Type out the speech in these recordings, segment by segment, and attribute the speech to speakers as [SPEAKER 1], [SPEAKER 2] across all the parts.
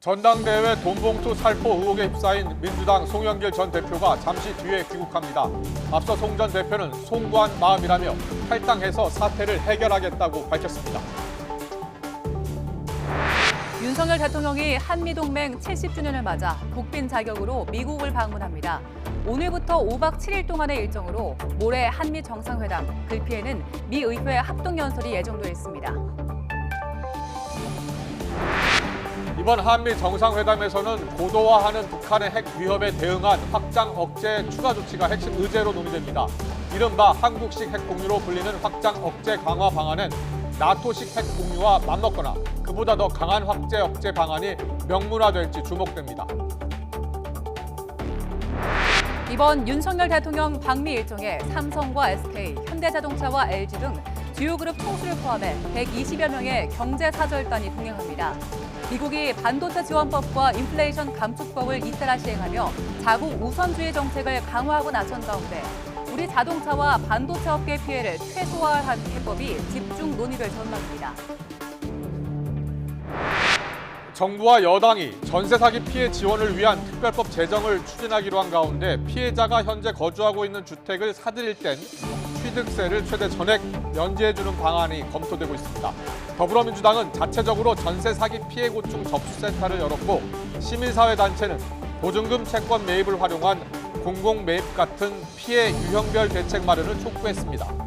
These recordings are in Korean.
[SPEAKER 1] 전당대회 돈봉투 살포 의혹에 휩싸인 민주당 송영길 전 대표가 잠시 뒤에 귀국합니다. 앞서 송 전 대표는 송구한 마음이라며 탈당해서 사태를 해결하겠다고 밝혔습니다.
[SPEAKER 2] 윤석열 대통령이 한미동맹 70주년을 맞아 국빈 자격으로 미국을 방문합니다. 오늘부터 5박 7일 동안의 일정으로 모레 한미 정상회담, 글피에는 미 의회 합동연설이 예정돼 있습니다.
[SPEAKER 1] 이번 한미 정상회담에서는 고도화하는 북한의 핵 위협에 대응한 확장 억제 추가 조치가 핵심 의제로 논의됩니다. 이른바 한국식 핵 공유로 불리는 확장 억제 강화 방안은 나토식 핵 공유와 맞먹거나 그보다 더 강한 확대 억제 방안이 명문화될지 주목됩니다.
[SPEAKER 2] 이번 윤석열 대통령 방미 일정에 삼성과 SK, 현대자동차와 LG 등 주요 그룹 총수를 포함해 120여 명의 경제사절단이 동행합니다. 미국이 반도체 지원법과 인플레이션 감축법을 잇따라 시행하며 자국 우선주의 정책을 강화하고 나선 가운데 우리 자동차와 반도체 업계 피해를 최소화할 해법이 집중 논의될 전망입니다.
[SPEAKER 1] 정부와 여당이 전세 사기 피해 지원을 위한 특별법 제정을 추진하기로 한 가운데 피해자가 현재 거주하고 있는 주택을 사들일 땐 취득세를 최대 전액 면제해주는 방안이 검토되고 있습니다. 더불어민주당은 자체적으로 전세 사기 피해 고충 접수센터를 열었고 시민사회단체는 보증금 채권 매입을 활용한 공공매입 같은 피해 유형별 대책 마련을 촉구했습니다.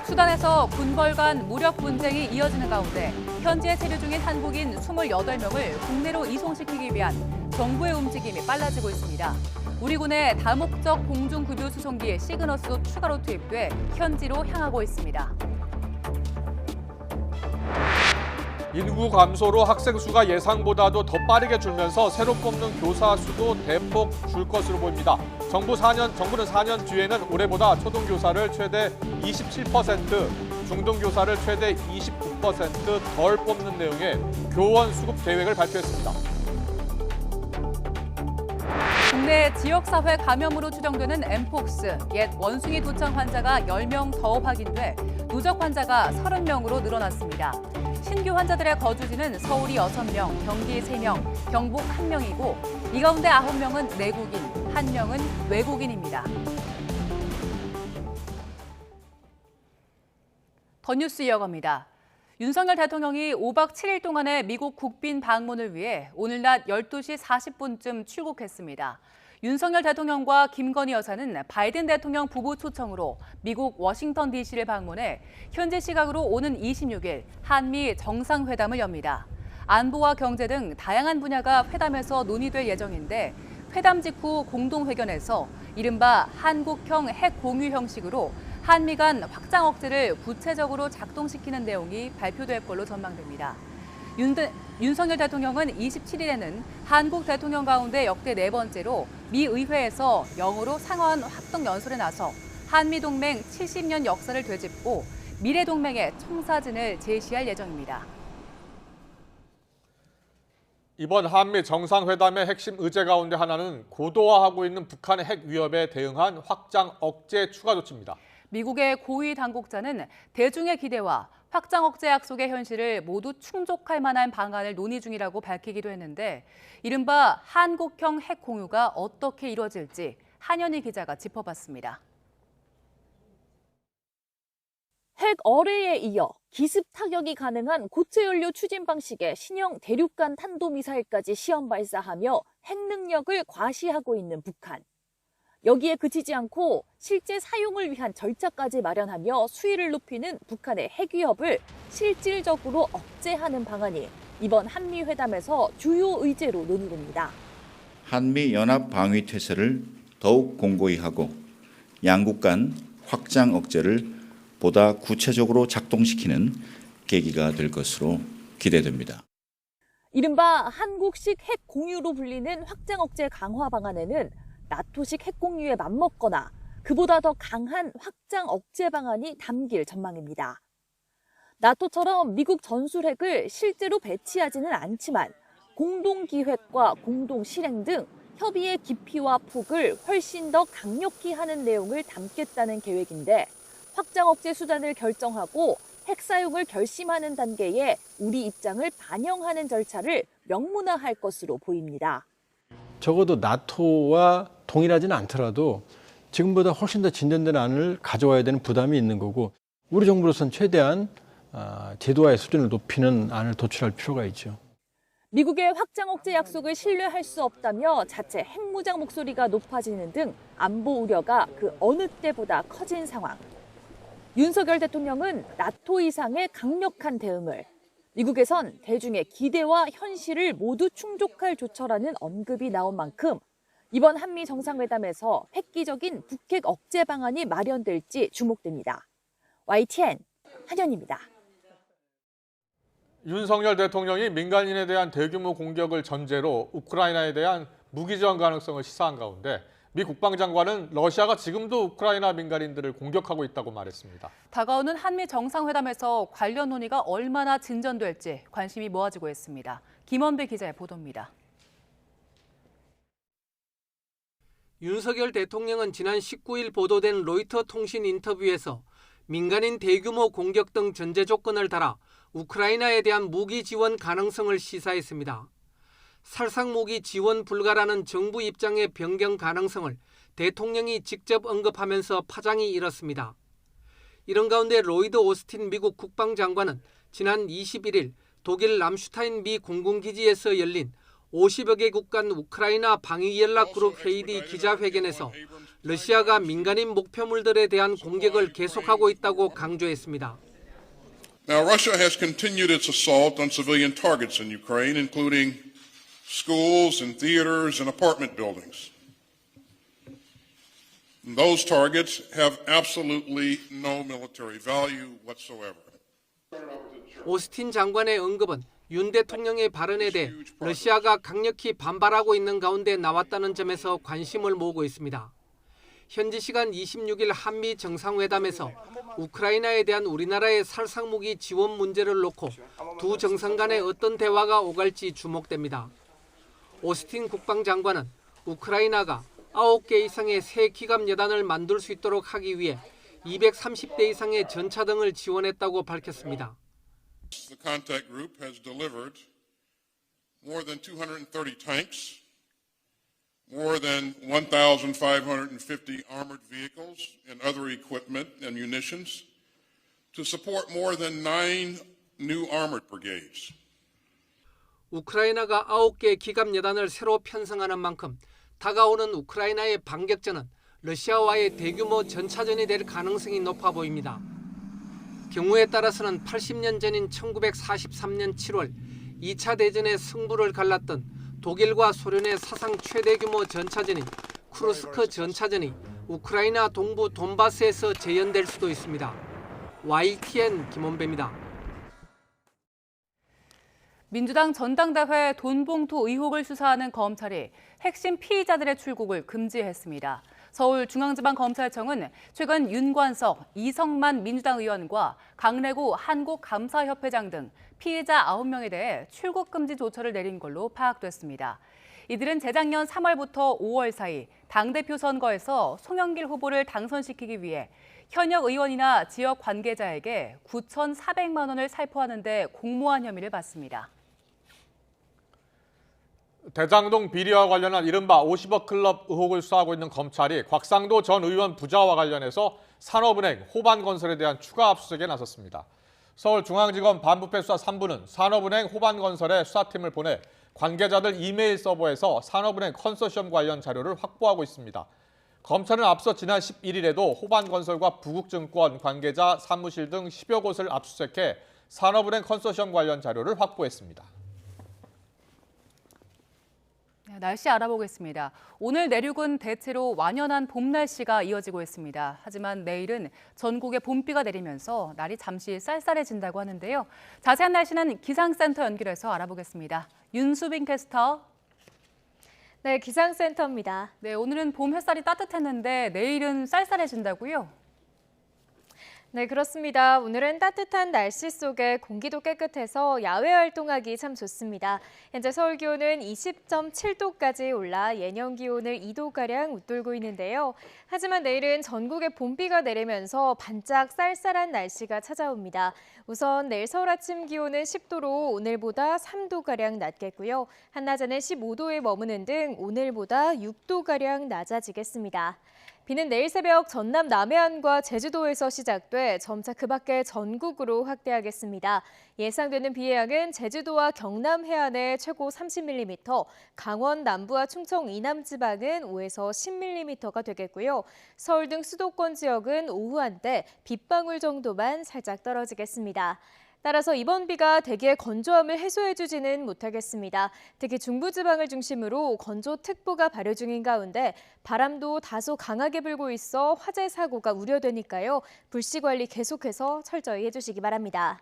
[SPEAKER 2] 수단에서 군벌 간 무력 분쟁이 이어지는 가운데 현지에 체류 중인 한국인 28명을 국내로 이송시키기 위한 정부의 움직임이 빨라지고 있습니다. 우리 군의 다목적 공중급유 수송기 시그너스도 추가로 투입돼 현지로 향하고 있습니다.
[SPEAKER 1] 인구 감소로 학생 수가 예상보다도 더 빠르게 줄면서 새로 뽑는 교사 수도 대폭 줄 것으로 보입니다. 정부는 4년 뒤에는 올해보다 초등교사를 최대 27%, 중등교사를 최대 29%덜 뽑는 내용의 교원 수급 계획을 발표했습니다.
[SPEAKER 2] 국내 지역사회 감염으로 추정되는 엠폭스, 옛 원숭이 도청 환자가 10명 더 확인돼 누적 환자가 30명으로 늘어났습니다. 신규 환자들의 거주지는 서울이 6명, 경기 3명, 경북 1명이고 이 가운데 9명은 내국인, 1명은 외국인입니다. 더 뉴스 이어갑니다. 윤석열 대통령이 5박 7일 동안의 미국 국빈 방문을 위해 오늘 낮 12시 40분쯤 출국했습니다. 윤석열 대통령과 김건희 여사는 바이든 대통령 부부 초청으로 미국 워싱턴 DC를 방문해 현지 시각으로 오는 26일 한미 정상회담을 엽니다. 안보와 경제 등 다양한 분야가 회담에서 논의될 예정인데 회담 직후 공동회견에서 이른바 한국형 핵 공유 형식으로 한미 간 확장 억제를 구체적으로 작동시키는 내용이 발표될 걸로 전망됩니다. 윤석열 대통령은 27일에는 한국 대통령 가운데 역대 4번째로 미 의회에서 영어로 상원 합동 연설에 나서 한미 동맹 70년 역사를 되짚고 미래 동맹의 청사진을 제시할 예정입니다.
[SPEAKER 1] 이번 한미 정상회담의 핵심 의제 가운데 하나는 고도화하고 있는 북한의 핵 위협에 대응한 확장 억제 추가 조치입니다.
[SPEAKER 2] 미국의 고위 당국자는 대중의 기대와 확장 억제 약속의 현실을 모두 충족할 만한 방안을 논의 중이라고 밝히기도 했는데 이른바 한국형 핵 공유가 어떻게 이루어질지 한현희 기자가 짚어봤습니다.
[SPEAKER 3] 핵 어뢰에 이어 기습 타격이 가능한 고체 연료 추진 방식의 신형 대륙간 탄도미사일까지 시험 발사하며 핵 능력을 과시하고 있는 북한. 여기에 그치지 않고 실제 사용을 위한 절차까지 마련하며 수위를 높이는 북한의 핵 위협을 실질적으로 억제하는 방안이 이번 한미 회담에서 주요 의제로 논의됩니다.
[SPEAKER 4] 한미 연합 방위 태세를 더욱 공고히 하고 양국 간 확장 억제를 보다 구체적으로 작동시키는 계기가 될 것으로 기대됩니다.
[SPEAKER 3] 이른바 한국식 핵 공유로 불리는 확장 억제 강화 방안에는 나토식 핵 공유에 맞먹거나 그보다 더 강한 확장 억제 방안이 담길 전망입니다. 나토처럼 미국 전술핵을 실제로 배치하지는 않지만 공동기획과 공동실행 등 협의의 깊이와 폭을 훨씬 더 강력히 하는 내용을 담겠다는 계획인데 확장 억제 수단을 결정하고 핵 사용을 결심하는 단계에 우리 입장을 반영하는 절차를 명문화할 것으로 보입니다.
[SPEAKER 5] 적어도 나토와 동일하지는 않더라도 지금보다 훨씬 더 진전된 안을 가져와야 되는 부담이 있는 거고 우리 정부로서는 최대한 제도화의 수준을 높이는 안을 도출할 필요가 있죠.
[SPEAKER 3] 미국의 확장 억제 약속을 신뢰할 수 없다며 자체 핵무장 목소리가 높아지는 등 안보 우려가 그 어느 때보다 커진 상황. 윤석열 대통령은 나토 이상의 강력한 대응을, 미국에선 대중의 기대와 현실을 모두 충족할 조처라는 언급이 나온 만큼 이번 한미 정상회담에서 획기적인 북핵 억제 방안이 마련될지 주목됩니다. YTN 한현입니다.
[SPEAKER 1] 윤석열 대통령이 민간인에 대한 대규모 공격을 전제로 우크라이나에 대한 무기 지원 가능성을 시사한 가운데 미 국방장관은 러시아가 지금도 우크라이나 민간인들을 공격하고 있다고 말했습니다.
[SPEAKER 2] 다가오는 한미 정상회담에서 관련 논의가 얼마나 진전될지 관심이 모아지고 있습니다. 김원배 기자의 보도입니다.
[SPEAKER 6] 윤석열 대통령은 지난 19일 보도된 로이터 통신 인터뷰에서 민간인 대규모 공격 등 전제 조건을 달아 우크라이나에 대한 무기 지원 가능성을 시사했습니다. 살상무기 지원 불가라는 정부 입장의 변경 가능성을 대통령이 직접 언급하면서 파장이 일었습니다. 이런 가운데 로이드 오스틴 미국 국방장관은 지난 21일 독일 람슈타인 미 공군기지에서 열린 50여 개국 간 우크라이나 방위연락그룹 회의 뒤 기자회견에서 러시아가 민간인 목표물들에 대한 공격을 계속하고 있다고 강조했습니다.
[SPEAKER 7] Now, Russia has continued its assault on civilian targets in Ukraine, including schools and theaters and apartment buildings. And those targets have absolutely no military value whatsoever.
[SPEAKER 6] 오스틴 장관의 언급은 윤 대통령의 발언에 대해 러시아가 강력히 반발하고 있는 가운데 나왔다는 점에서 관심을 모으고 있습니다. 현지 시간 26일 한미 정상회담에서 우크라이나에 대한 우리나라의 살상무기 지원 문제를 놓고 두 정상 간의 어떤 대화가 오갈지 주목됩니다. 오스틴 국방장관은 우크라이나가 9개 이상의 새 기갑 여단을 만들 수 있도록 하기 위해 230대 이상의 전차 등을 지원했다고 밝혔습니다.
[SPEAKER 7] The contact group has delivered more than 230 tanks, more than 1,550 armored vehicles and other equipment and munitions to support more than 9 new armored brigades.
[SPEAKER 6] 우크라이나가 9개 기갑 여단을 새로 편성하는 만큼 다가오는 우크라이나의 반격전은 러시아와의 대규모 전차전이 될 가능성이 높아 보입니다. 경우에 따라서는 80년 전인 1943년 7월 2차 대전의 승부를 갈랐던 독일과 소련의 사상 최대 규모 전차전인 쿠르스크 전차전이 우크라이나 동부 돈바스에서 재현될 수도 있습니다. YTN 김원배입니다.
[SPEAKER 2] 민주당 전당대회 돈봉투 의혹을 수사하는 검찰이 핵심 피의자들의 출국을 금지했습니다. 서울중앙지방검찰청은 최근 윤관석, 이성만 민주당 의원과 강래구 한국감사협회장 등 피의자 9명에 대해 출국 금지 조처를 내린 걸로 파악됐습니다. 이들은 재작년 3월부터 5월 사이 당대표 선거에서 송영길 후보를 당선시키기 위해 현역 의원이나 지역 관계자에게 9,400만 원을 살포하는 데 공모한 혐의를 받습니다.
[SPEAKER 1] 대장동 비리와 관련한 이른바 50억 클럽 의혹을 수사하고 있는 검찰이 곽상도 전 의원 부자와 관련해서 산업은행, 호반건설에 대한 추가 압수수색에 나섰습니다. 서울중앙지검 반부패 수사 3부는 산업은행, 호반건설에 수사팀을 보내 관계자들 이메일 서버에서 산업은행 컨소시엄 관련 자료를 확보하고 있습니다. 검찰은 앞서 지난 11일에도 호반건설과 부국증권 관계자 사무실 등 10여 곳을 압수수색해 산업은행 컨소시엄 관련 자료를 확보했습니다.
[SPEAKER 2] 날씨 알아보겠습니다. 오늘 내륙은 대체로 완연한 봄 날씨가 이어지고 있습니다. 하지만 내일은 전국에 봄비가 내리면서 날이 잠시 쌀쌀해진다고 하는데요. 자세한 날씨는 기상센터 연결해서 알아보겠습니다. 윤수빈 캐스터.
[SPEAKER 8] 네, 기상센터입니다.
[SPEAKER 2] 네, 오늘은 봄 햇살이 따뜻했는데 내일은 쌀쌀해진다고요?
[SPEAKER 8] 네, 그렇습니다. 오늘은 따뜻한 날씨 속에 공기도 깨끗해서 야외 활동하기 참 좋습니다. 현재 서울 기온은 20.7도까지 올라 예년 기온을 2도가량 웃돌고 있는데요. 하지만 내일은 전국에 봄비가 내리면서 반짝 쌀쌀한 날씨가 찾아옵니다. 우선 내일 서울 아침 기온은 10도로 오늘보다 3도가량 낮겠고요. 한낮에는 15도에 머무는 등 오늘보다 6도가량 낮아지겠습니다. 비는 내일 새벽 전남 남해안과 제주도에서 시작돼 점차 그 밖에 전국으로 확대하겠습니다. 예상되는 비의 양은 제주도와 경남 해안에 최고 30mm, 강원 남부와 충청 이남 지방은 5에서 10mm가 되겠고요. 서울 등 수도권 지역은 오후 한때 빗방울 정도만 살짝 떨어지겠습니다. 따라서 이번 비가 대기의 건조함을 해소해주지는 못하겠습니다. 특히 중부지방을 중심으로 건조특보가 발효 중인 가운데 바람도 다소 강하게 불고 있어 화재 사고가 우려되니까요. 불씨 관리 계속해서 철저히 해주시기 바랍니다.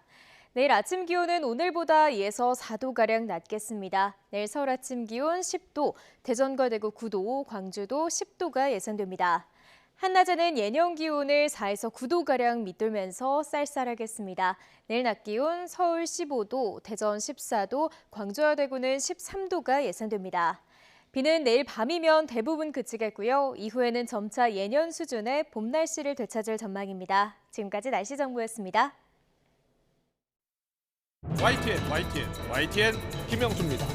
[SPEAKER 8] 내일 아침 기온은 오늘보다 2에서 4도가량 낮겠습니다. 내일 서울 아침 기온 10도, 대전과 대구 9도, 광주도 10도가 예상됩니다. 한낮에는 예년 기온을 4에서 9도가량 밑돌면서 쌀쌀하겠습니다. 내일 낮 기온 서울 15도, 대전 14도, 광주와 대구는 13도가 예상됩니다. 비는 내일 밤이면 대부분 그치겠고요. 이후에는 점차 예년 수준의 봄 날씨를 되찾을 전망입니다. 지금까지 날씨 정보였습니다.
[SPEAKER 1] YTN 김영수입니다.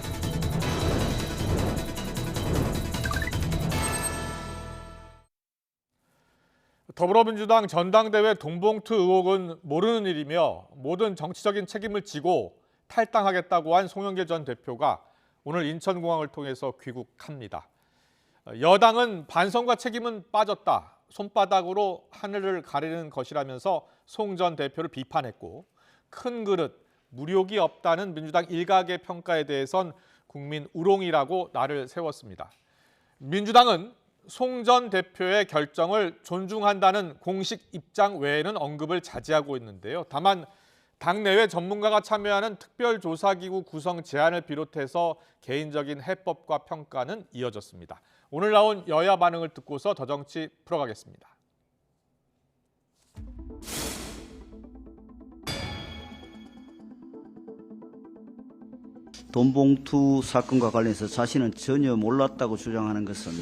[SPEAKER 1] 더불어민주당 전당대회 돈봉투 의혹은 모르는 일이며 모든 정치적인 책임을 지고 탈당하겠다고 한 송영길 전 대표가 오늘 인천공항을 통해서 귀국합니다. 여당은 반성과 책임은 빠졌다, 손바닥으로 하늘을 가리는 것이라면서 송 전 대표를 비판했고, 큰 그릇, 무력이 없다는 민주당 일각의 평가에 대해선 국민 우롱이라고 날을 세웠습니다. 민주당은 송 전 대표의 결정을 존중한다는 공식 입장 외에는 언급을 자제하고 있는데요. 다만 당내외 전문가가 참여하는 특별조사기구 구성 제안을 비롯해서 개인적인 해법과 평가는 이어졌습니다. 오늘 나온 여야 반응을 듣고서 더 정치 풀어가겠습니다.
[SPEAKER 9] 돈봉투 사건과 관련해서 자신은 전혀 몰랐다고 주장하는 것은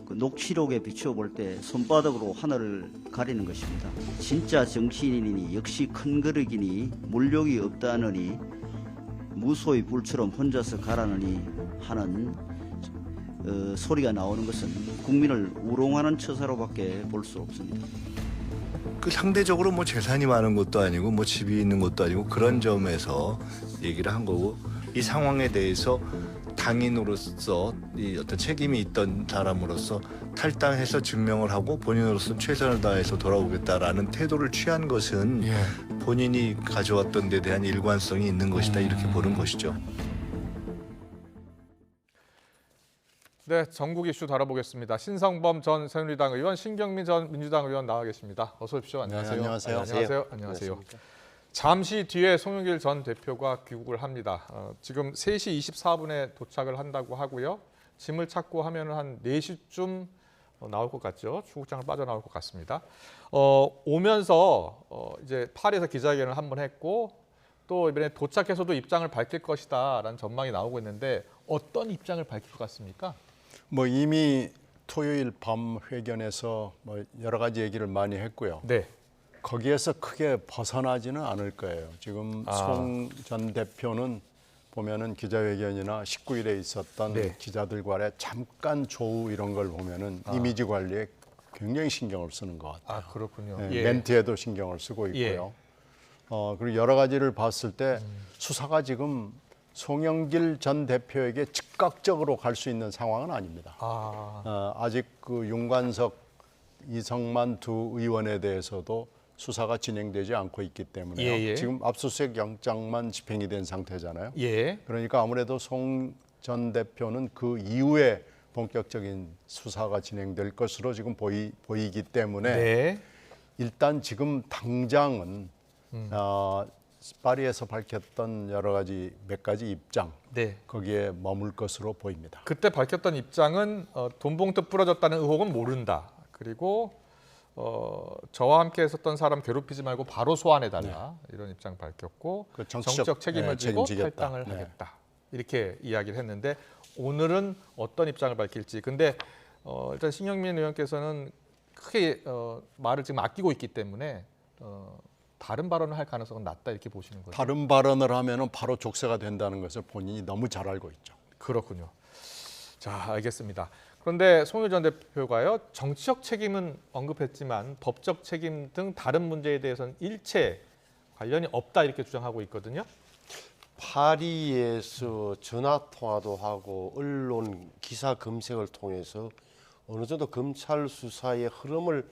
[SPEAKER 9] 그 녹취록에 비추어 볼 때 손바닥으로 하늘을 가리는 것입니다. 진짜 정치인이니 역시 큰 그릇이니 물욕이 없다느니 무소의 불처럼 혼자서 가라느니 하는 소리가 나오는 것은 국민을 우롱하는 처사로밖에 볼 수 없습니다.
[SPEAKER 10] 그 상대적으로 뭐 재산이 많은 것도 아니고 뭐 집이 있는 것도 아니고 그런 점에서 얘기를 한 거고, 이 상황에 대해서 당인으로서 이 어떤 책임이 있던 사람으로서 탈당해서 증명을 하고 본인으로서는 최선을 다해서 돌아오겠다라는 태도를 취한 것은 본인이 가져왔던 데 대한 일관성이 있는 것이다, 이렇게 보는 것이죠.
[SPEAKER 1] 네, 전국 이슈 다뤄보겠습니다. 신성범 전 새누리당 의원, 신경민 전 민주당 의원 나와 계십니다. 어서 오십시오. 안녕하세요.
[SPEAKER 11] 네, 안녕하세요.
[SPEAKER 1] 안녕하세요. 안녕하세요. 잠시 뒤에 송영길 전 대표가 귀국을 합니다. 지금 3시 24분에 도착을 한다고 하고요. 짐을 찾고 하면 한 4시쯤 나올 것 같죠. 출국장을 빠져나올 것 같습니다. 오면서 이제 파리에서 기자회견을 한번 했고, 또 이번에 도착해서도 입장을 밝힐 것이다라는 전망이 나오고 있는데, 어떤 입장을 밝힐 것 같습니까?
[SPEAKER 11] 뭐 이미 토요일 밤 회견에서 뭐 여러 가지 얘기를 많이 했고요.
[SPEAKER 1] 네.
[SPEAKER 11] 거기에서 크게 벗어나지는 않을 거예요. 지금 송 전 대표는 보면은 기자회견이나 19일에 있었던 기자들과의 잠깐 조우 이런 걸 보면은 이미지 관리에 굉장히 신경을 쓰는 것 같아요.
[SPEAKER 1] 아, 그렇군요.
[SPEAKER 11] 멘트에도 신경을 쓰고 있고요. 그리고 여러 가지를 봤을 때 수사가 지금 송영길 전 대표에게 즉각적으로 갈 수 있는 상황은 아닙니다. 아직 그 윤관석, 이성만 두 의원에 대해서도 수사가 진행되지 않고 있기 때문에 지금 압수수색 영장만 집행이 된 상태잖아요. 그러니까 아무래도 송 전 대표는 그 이후에 본격적인 수사가 진행될 것으로 지금 보이기 때문에 일단 지금 당장은 파리에서 밝혔던 여러 가지 몇 가지 입장 거기에 머물 것으로 보입니다.
[SPEAKER 1] 그때 밝혔던 입장은 돈봉투 뿌려졌다는 의혹은 모른다. 그리고 저와 함께 했었던 사람 괴롭히지 말고 바로 소환해달라 이런 입장 밝혔고
[SPEAKER 11] 그
[SPEAKER 1] 정치적 책임을 지고
[SPEAKER 11] 책임지겠다.
[SPEAKER 1] 탈당을 하겠다 이렇게 이야기를 했는데 오늘은 어떤 입장을 밝힐지. 근데 일단 신영민 의원께서는 크게 말을 지금 아끼고 있기 때문에 다른 발언을 할 가능성은 낮다 이렇게 보시는 거죠.
[SPEAKER 11] 다른 발언을 하면은 바로 족쇄가 된다는 것을 본인이 너무 잘 알고 있죠.
[SPEAKER 1] 그렇군요. 자, 알겠습니다. 그런데 송영길 전 대표가요, 정치적 책임은 언급했지만 법적 책임 등 다른 문제에 대해서는 일체 관련이 없다 이렇게 주장하고 있거든요.
[SPEAKER 12] 파리에서 전화 통화도 하고 언론 기사 검색을 통해서 어느 정도 검찰 수사의 흐름을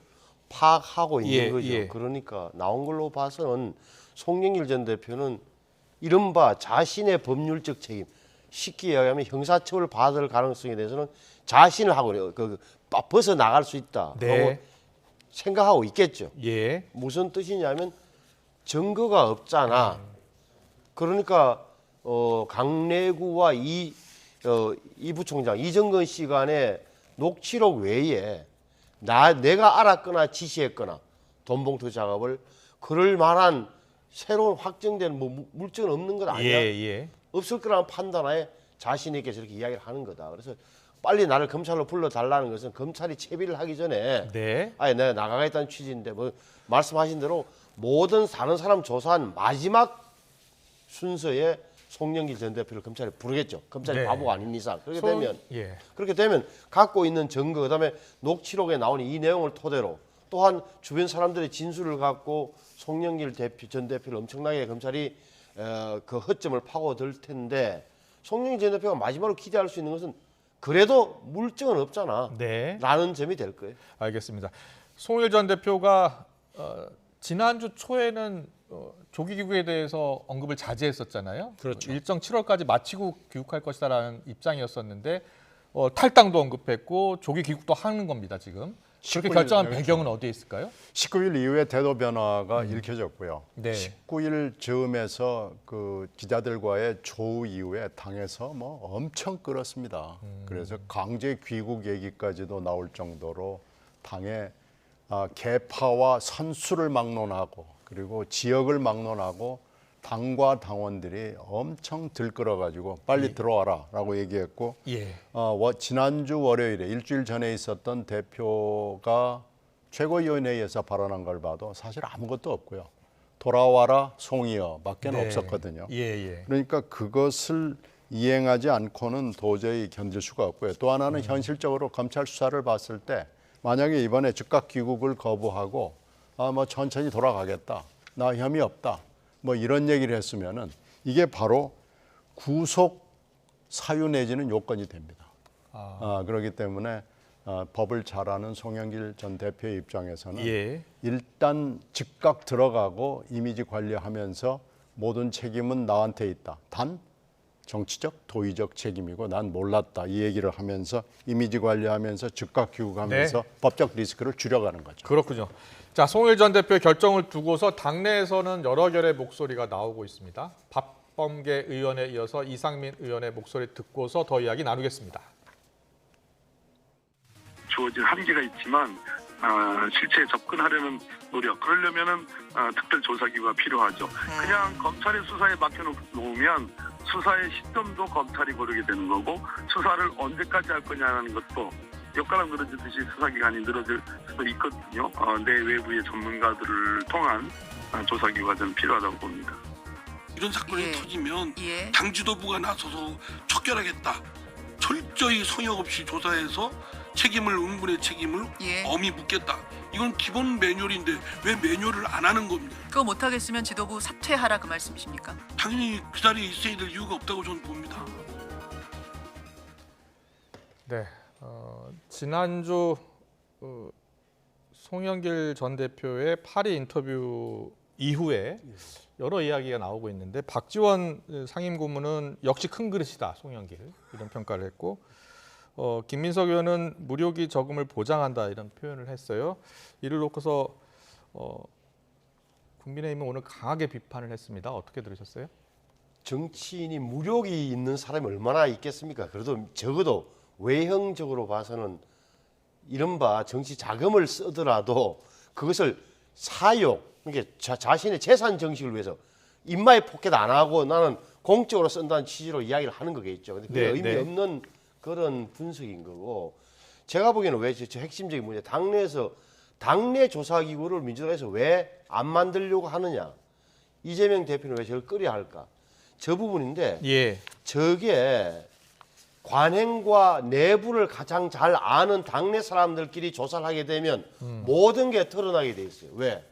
[SPEAKER 12] 파악하고 있는 거죠. 그러니까 나온 걸로 봐서는 송영길 전 대표는 이른바 자신의 법률적 책임, 쉽게 이야기하면 형사처벌 받을 가능성에 대해서는 자신을 하고 벗어나갈 수 있다.
[SPEAKER 1] 네.
[SPEAKER 12] 생각하고 있겠죠.
[SPEAKER 1] 예.
[SPEAKER 12] 무슨 뜻이냐면 증거가 없잖아. 그러니까 강래구와 이 부총장 이정근 씨 간의 녹취록 외에 내가 알았거나 지시했거나 돈봉투 작업을 그럴 만한 새로운 확정된 물증은 없는 것 아니야? 없을 거라는 판단하에 자신에게 저렇게 이야기를 하는 거다. 그래서 빨리 나를 검찰로 불러달라는 것은 검찰이 채비를 하기 전에 아예 내가 나가겠다는 취지인데 뭐 말씀하신 대로 모든 다른 사람 조사한 마지막 순서에 송영길 전 대표를 검찰에 부르겠죠. 검찰이 바보가 아닌 이상. 그렇게 되면 갖고 있는 증거, 그다음에 녹취록에 나오는 이 내용을 토대로 또한 주변 사람들의 진술을 갖고 송영길 전 대표를 엄청나게 검찰이 그 허점을 파고들 텐데 송영길 전 대표가 마지막으로 기대할 수 있는 것은 그래도 물증은 없잖아. 라는 점이 될 거예요.
[SPEAKER 1] 알겠습니다. 송영길 전 대표가 지난주 초에는 조기 귀국에 대해서 언급을 자제했었잖아요.
[SPEAKER 11] 그렇죠.
[SPEAKER 1] 일정 7월까지 마치고 귀국할 것이다라는 입장이었었는데 탈당도 언급했고 조기 귀국도 하는 겁니다. 지금. 그렇게 결정한 배경은 어디에 있을까요?
[SPEAKER 11] 19일 이후에 태도 변화가 읽혀졌고요.
[SPEAKER 1] 네.
[SPEAKER 11] 19일 즈음에서 그 기자들과의 조우 이후에 당에서 뭐 엄청 끌었습니다. 그래서 강제 귀국 얘기까지도 나올 정도로 당의 개파와 선수를 막론하고 그리고 지역을 막론하고 당과 당원들이 엄청 들끓어가지고 빨리 들어와라라고 얘기했고 지난주 월요일에 일주일 전에 있었던 대표가 최고위원회에서 발언한 걸 봐도 사실 아무것도 없고요. 돌아와라 송이여밖에 없었거든요. 그러니까 그것을 이행하지 않고는 도저히 견딜 수가 없고요. 또 하나는 현실적으로 검찰 수사를 봤을 때 만약에 이번에 즉각 귀국을 거부하고 뭐 천천히 돌아가겠다. 나 혐의 없다. 뭐 이런 얘기를 했으면은 이게 바로 구속 사유 내지는 요건이 됩니다. 그렇기 때문에 법을 잘 아는 송영길 전 대표의 입장에서는 일단 즉각 들어가고 이미지 관리하면서 모든 책임은 나한테 있다. 단 정치적, 도의적 책임이고 난 몰랐다. 이 얘기를 하면서 이미지 관리하면서 즉각 귀국하면서 법적 리스크를 줄여가는 거죠.
[SPEAKER 1] 그렇군요. 자, 송영길 전 대표의 결정을 두고서 당내에서는 여러 결의 목소리가 나오고 있습니다. 박범계 의원에 이어서 이상민 의원의 목소리 듣고서 더 이야기 나누겠습니다.
[SPEAKER 13] 주어진 한계가 있지만 실체에 접근하려는 노력, 그러려면은 특별조사기구가 필요하죠. 그냥 검찰의 수사에 맡겨놓으면 수사의 시점도 검찰이 고르게 되는 거고 수사를 언제까지 할 거냐는 것도 엿가락 늘어지듯이 수사기간이 늘어질 수도 있거든요. 내 외부의 전문가들을 통한 조사기구가 좀 필요하다고 봅니다.
[SPEAKER 14] 이런 사건이 터지면 당 지도부가 나서서 척결하겠다. 철저히 성역 없이 조사해서 응분의 책임을 엄히 묻겠다. 이건 기본 매뉴얼인데 왜 매뉴얼을 안 하는 겁니다.
[SPEAKER 15] 그거 못하겠으면 지도부 사퇴하라 그 말씀이십니까?
[SPEAKER 14] 당연히 그 자리에 있어야 될 이유가 없다고 저는 봅니다.
[SPEAKER 1] 네, 지난주 송영길 전 대표의 파리 인터뷰 이후에 여러 이야기가 나오고 있는데 박지원 상임고문은 역시 큰 그릇이다, 송영길 이런 평가를 했고 김민석 의원은 무료기 저금을 보장한다 이런 표현을 했어요. 이를 놓고서 국민의힘은 오늘 강하게 비판을 했습니다. 어떻게 들으셨어요?
[SPEAKER 12] 정치인이 무력이 있는 사람이 얼마나 있겠습니까? 그래도 적어도 외형적으로 봐서는 이른바 정치 자금을 쓰더라도 그것을 사용, 그러니까 자신의 재산 정식을 위해서 인마이 포켓 안 하고 나는 공적으로 쓴다는 취지로 이야기를 하는 거겠죠. 근데 그게 의미 없는 그런 분석인 거고, 제가 보기에는 왜 저 핵심적인 문제, 당내에서 당내 조사기구를 민주당에서 왜 안 만들려고 하느냐, 이재명 대표는 왜 저걸 끓여야 할까, 저 부분인데 저게 관행과 내부를 가장 잘 아는 당내 사람들끼리 조사를 하게 되면 모든 게 드러나게 돼 있어요. 왜?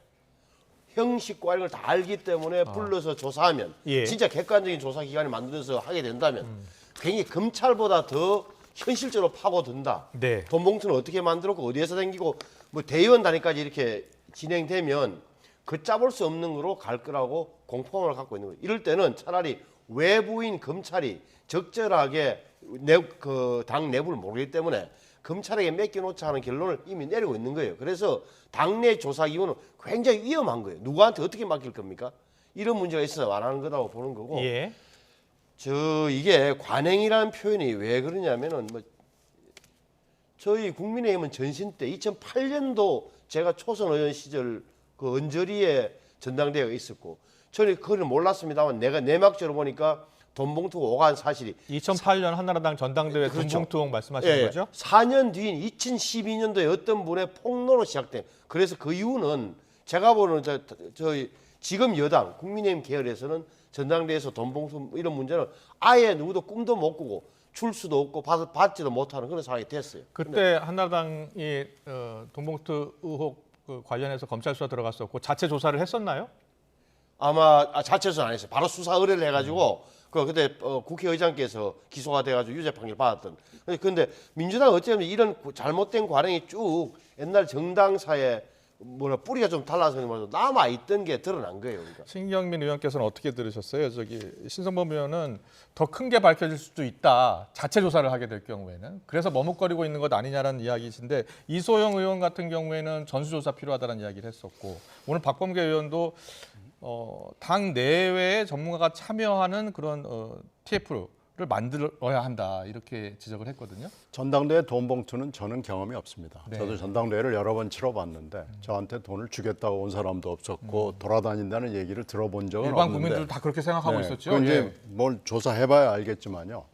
[SPEAKER 12] 형식과 이런 걸 다 알기 때문에 불러서 조사하면 진짜 객관적인 조사기관이 만들어서 하게 된다면 굉장히 검찰보다 더 현실적으로 파고든다. 돈 봉투는 어떻게 만들었고 어디에서 생기고 뭐 대의원 단위까지 이렇게 진행되면 걷잡을 수 없는 거로 갈 거라고 공포감을 갖고 있는 거예요. 이럴 때는 차라리 외부인 검찰이 적절하게 당 내부를 모르기 때문에 검찰에게 맡겨놓자 하는 결론을 이미 내리고 있는 거예요. 그래서 당내 조사기구는 굉장히 위험한 거예요. 누구한테 어떻게 맡길 겁니까? 이런 문제가 있어서 말하는 거라고 보는 거고. 이게 관행이라는 표현이 왜 그러냐면은 뭐 저희 국민의힘은 전신 때 2008년도 제가 초선 의원 시절 그 언저리에 전당대회가 있었고, 저는 그걸 몰랐습니다만 내가 내막적으로 보니까 돈봉투가 오간 사실이
[SPEAKER 1] 2008년 한나라당 전당대회 돈봉투 말씀하시는 거죠?
[SPEAKER 12] 4년 뒤인 2012년도에 어떤 분의 폭로로 시작된. 그래서 그 이유는 제가 보는 저희 지금 여당 국민의힘 계열에서는 전당대회에서 돈봉투 이런 문제는 아예 누구도 꿈도 못 꾸고 줄 수도 없고 받지도 못하는 그런 상황이 됐어요.
[SPEAKER 1] 그때 한나라당이 돈봉투 의혹 관련해서 검찰 수사 들어갔었고 자체 조사를 했었나요?
[SPEAKER 12] 아마 자체 수사 안 했어요. 바로 수사 의뢰를 해가지고 그때 국회의장께서 기소가 돼가지고 유죄 판결 받았던. 그런데 민주당 어쩌면 이런 잘못된 관행이 쭉 옛날 정당사에 뿌리가 좀 달라서 남아 있던 게 드러난 거예요. 그러니까.
[SPEAKER 1] 신경민 의원께서는 어떻게 들으셨어요? 신성범 의원은 더 큰 게 밝혀질 수도 있다. 자체 조사를 하게 될 경우에는. 그래서 머뭇거리고 있는 것 아니냐라는 이야기이신데, 이소영 의원 같은 경우에는 전수조사 필요하다는 이야기를 했었고, 오늘 박범계 의원도 당 내외의 전문가가 참여하는 그런 TF를 만들어야 한다, 이렇게 지적을 했거든요.
[SPEAKER 11] 전당대회 돈 봉투는 저는 경험이 없습니다. 저도 전당대회를 여러 번 치러봤는데 저한테 돈을 주겠다고 온 사람도 없었고 돌아다닌다는 얘기를 들어본 적은
[SPEAKER 1] 일반
[SPEAKER 11] 없는데,
[SPEAKER 1] 국민들 다 그렇게 생각하고 있었죠.
[SPEAKER 11] 이제 뭘 조사해봐야 알겠지만요.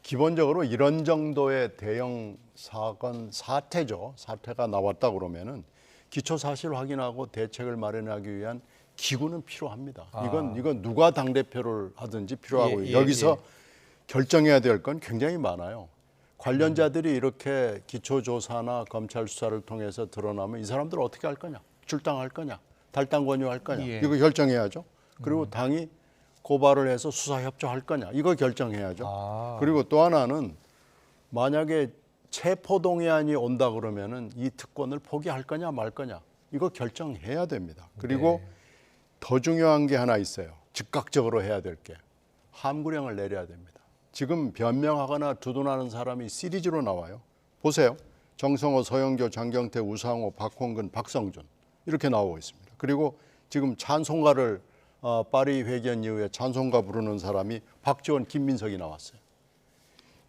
[SPEAKER 11] 기본적으로 이런 정도의 대형 사건 사태가 나왔다 그러면은 기초 사실 확인하고 대책을 마련하기 위한 기구는 필요합니다. 이건 누가 당 대표를 하든지 필요하고 여기서 결정해야 될 건 굉장히 많아요. 관련자들이 이렇게 기초조사나 검찰 수사를 통해서 드러나면 이 사람들 어떻게 할 거냐? 출당할 거냐? 탈당 권유할 거냐? 이거 결정해야죠. 그리고 당이 고발을 해서 수사 협조할 거냐? 이거 결정해야죠. 그리고 또 하나는 만약에 체포동의안이 온다 그러면은 이 특권을 포기할 거냐 말 거냐? 이거 결정해야 됩니다. 그리고 더 중요한 게 하나 있어요. 즉각적으로 해야 될 게. 함구령을 내려야 됩니다. 지금 변명하거나 두둔하는 사람이 시리즈로 나와요. 보세요. 정성호, 서영교, 장경태, 우상호, 박홍근, 박성준 이렇게 나오고 있습니다. 그리고 지금 찬송가를 파리 회견 이후에 찬송가 부르는 사람이 박지원, 김민석이 나왔어요.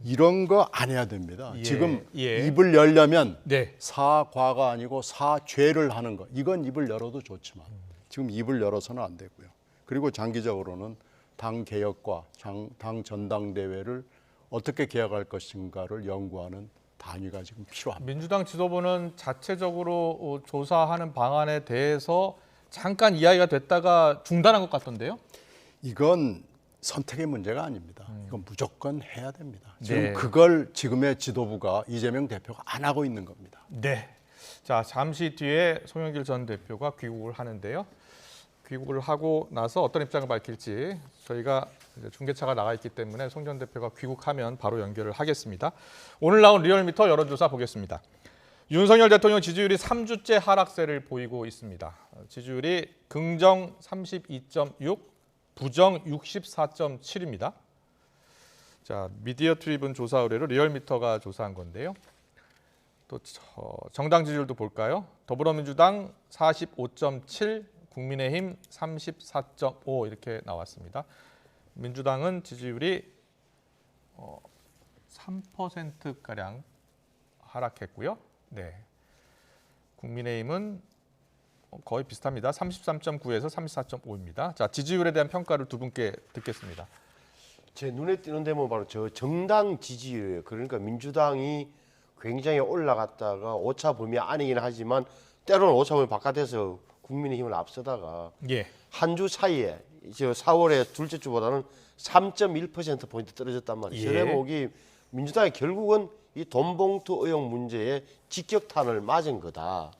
[SPEAKER 11] 이런 거 안 해야 됩니다. 지금 입을 열려면 사과가 아니고 사죄를 하는 거. 이건 입을 열어도 좋지만 지금 입을 열어서는 안 되고요. 그리고 장기적으로는 당 개혁과 당 전당대회를 어떻게 개혁할 것인가를 연구하는 단위가 지금 필요합니다.
[SPEAKER 1] 민주당 지도부는 자체적으로 조사하는 방안에 대해서 잠깐 이야기가 됐다가 중단한 것 같던데요?
[SPEAKER 11] 이건 선택의 문제가 아닙니다. 이건 무조건 해야 됩니다. 지금 그걸 지금의 지도부가 이재명 대표가 안 하고 있는 겁니다.
[SPEAKER 1] 자, 잠시 뒤에 송영길 전 대표가 귀국을 하는데요. 귀국을 하고 나서 어떤 입장을 밝힐지 저희가 이제 중계차가 나가 있기 때문에 송 전 대표가 귀국하면 바로 연결을 하겠습니다. 오늘 나온 리얼미터 여론조사 보겠습니다. 윤석열 대통령 지지율이 3주째 하락세를 보이고 있습니다. 지지율이 긍정 32.6, 부정 64.7입니다. 자, 미디어 트리븐 조사 의뢰로 리얼미터가 조사한 건데요. 또 정당 지지율도 볼까요? 더불어민주당 45.7, 국민의힘 34.5 이렇게 나왔습니다. 민주당은 지지율이 3%가량 하락했고요. 네. 국민의힘은 거의 비슷합니다. 33.9에서 34.5입니다. 자, 지지율에 대한 평가를 두 분께 듣겠습니다.
[SPEAKER 12] 제 눈에 띄는 데는 바로 저 정당 지지율이에요. 그러니까 민주당이 굉장히 올라갔다가 오차 범위 아니긴 하지만 때로는 오차 범위 바깥에서 국민의힘을 앞서다가
[SPEAKER 1] 예.
[SPEAKER 12] 한 주 사이에 저 4월의 둘째 주보다는 3.1%포인트 떨어졌단 말이에요.
[SPEAKER 1] 예.
[SPEAKER 12] 저 대목이 민주당이 결국은 이 돈봉투 의혹 문제에 직격탄을 맞은 거다.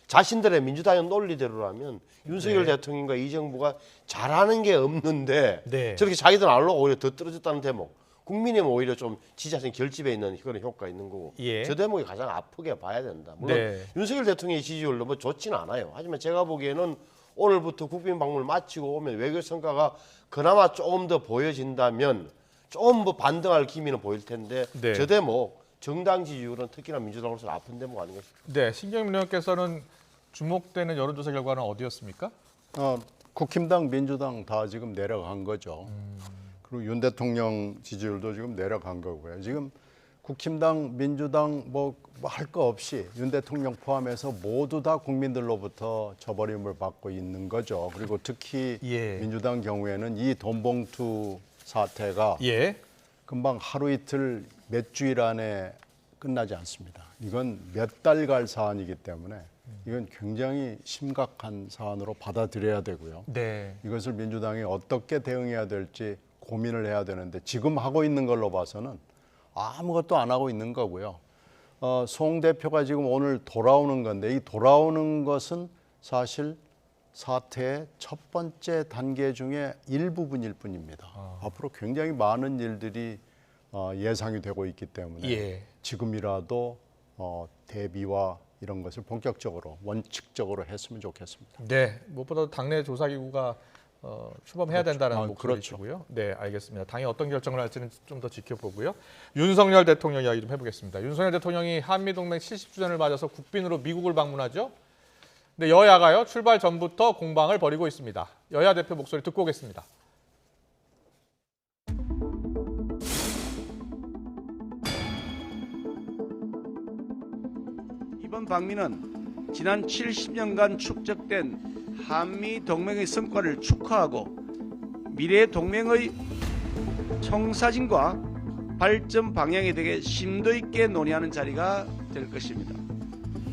[SPEAKER 12] 자신들의 민주당의 논리대로라면 윤석열
[SPEAKER 1] 네.
[SPEAKER 12] 대통령과 이 정부가 잘하는 게 없는데
[SPEAKER 1] 네.
[SPEAKER 12] 저렇게 자기들 안 올라오고 오히려 더 떨어졌다는 대목. 국민의힘은 오히려 좀 지지자생 결집에 있는 그런 효과가 있는 거고
[SPEAKER 1] 예.
[SPEAKER 12] 저 대목이 가장 아프게 봐야 된다. 물론
[SPEAKER 1] 네.
[SPEAKER 12] 윤석열 대통령의 지지율 너무 좋지는 않아요. 하지만 제가 보기에는 오늘부터 국빈 방문을 마치고 오면 외교 성과가 그나마 조금 더 보여진다면 좀 뭐 반등할 기미는 보일 텐데
[SPEAKER 1] 네.
[SPEAKER 12] 저 대목 정당 지지율은 특히나 민주당으로서 아픈 대목 아닌가 싶습니다.
[SPEAKER 1] 네, 신경민 의원께서는 주목되는 여론조사 결과는 어디였습니까?
[SPEAKER 11] 국힘당, 민주당 다 지금 내려간 거죠. 그리고 윤 대통령 지지율도 지금 내려간 거고요. 지금 국힘당, 민주당 뭐 할 거 없이 윤 대통령 포함해서 모두 다 국민들로부터 저버림을 받고 있는 거죠. 그리고 특히
[SPEAKER 1] 예.
[SPEAKER 11] 민주당 경우에는 이 돈봉투 사태가
[SPEAKER 1] 예.
[SPEAKER 11] 금방 하루 이틀 몇 주일 안에 끝나지 않습니다. 이건 몇 달 갈 사안이기 때문에 이건 굉장히 심각한 사안으로 받아들여야 되고요.
[SPEAKER 1] 네.
[SPEAKER 11] 이것을 민주당이 어떻게 대응해야 될지 고민을 해야 되는데 지금 하고 있는 걸로 봐서는 아무것도 안 하고 있는 거고요. 송 대표가 지금 오늘 돌아오는 건데 이 돌아오는 것은 사실 사태의 첫 번째 단계 중에 일부분일 뿐입니다. 앞으로 굉장히 많은 일들이 예상이 되고 있기 때문에
[SPEAKER 1] 예.
[SPEAKER 11] 지금이라도 대비와 이런 것을 본격적으로 원칙적으로 했으면 좋겠습니다.
[SPEAKER 1] 네, 무엇보다도 당내 조사기구가 출범해야
[SPEAKER 11] 그렇죠.
[SPEAKER 1] 된다는 목소리시고요. 네, 알겠습니다. 당이 어떤 결정을 할지는 좀 더 지켜보고요. 윤석열 대통령 이야기 좀 해보겠습니다. 윤석열 대통령이 한미동맹 70주년을 맞아서 국빈으로 미국을 방문하죠. 근데 여야가요, 출발 전부터 공방을 벌이고 있습니다. 여야 대표 목소리 듣고 오겠습니다.
[SPEAKER 16] 이번 방미는 지난 70년간 축적된 한미 동맹의 성과를 축하하고 미래 동맹의 청사진과 발전 방향에 대해 심도 있게 논의하는 자리가 될 것입니다.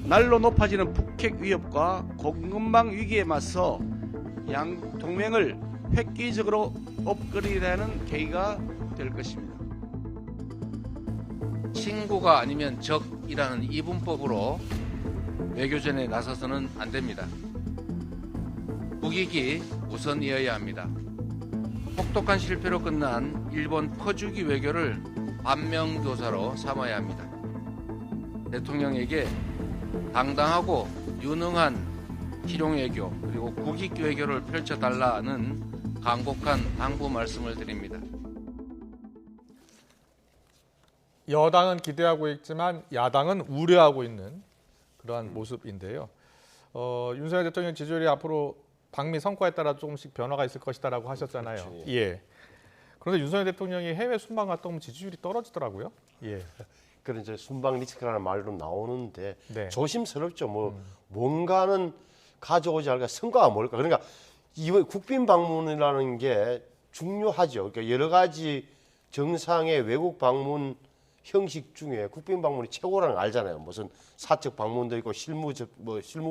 [SPEAKER 16] 날로 높아지는 북핵 위협과 공급망 위기에 맞서 양 동맹을 획기적으로 업그레이드하는 계기가 될 것입니다.
[SPEAKER 17] 친구가 아니면 적이라는 이분법으로 외교전에 나서서는 안 됩니다. 국익이 우선이어야 합니다. 혹독한 실패로 끝난 일본 퍼주기 외교를 반면교사로 삼아야 합니다. 대통령에게 당당하고 유능한 실용 외교 그리고 국익 외교를 펼쳐달라는 간곡한 당부 말씀을 드립니다.
[SPEAKER 1] 여당은 기대하고 있지만 야당은 우려하고 있는 그러한 모습인데요. 윤석열 대통령 지지율이 앞으로 방미 성과에 따라 조금씩 변화가 있을 것이다라고 하셨잖아요.
[SPEAKER 12] 그렇죠.
[SPEAKER 1] 예. 그런데 윤석열 대통령이 해외 순방 갔다 오면 지지율이 떨어지더라고요. 예.
[SPEAKER 12] 그런 이제 순방 리스크라는 말도 나오는데
[SPEAKER 1] 네.
[SPEAKER 12] 조심스럽죠. 뭔가는 가져오지 않을까. 성과가 뭘까. 그러니까 이번 국빈 방문이라는 게 중요하죠. 그러니까 여러 가지 정상의 외국 방문 형식 중에 국빈 방문이 최고라는 걸 알잖아요. 무슨 사적 방문도 있고 실무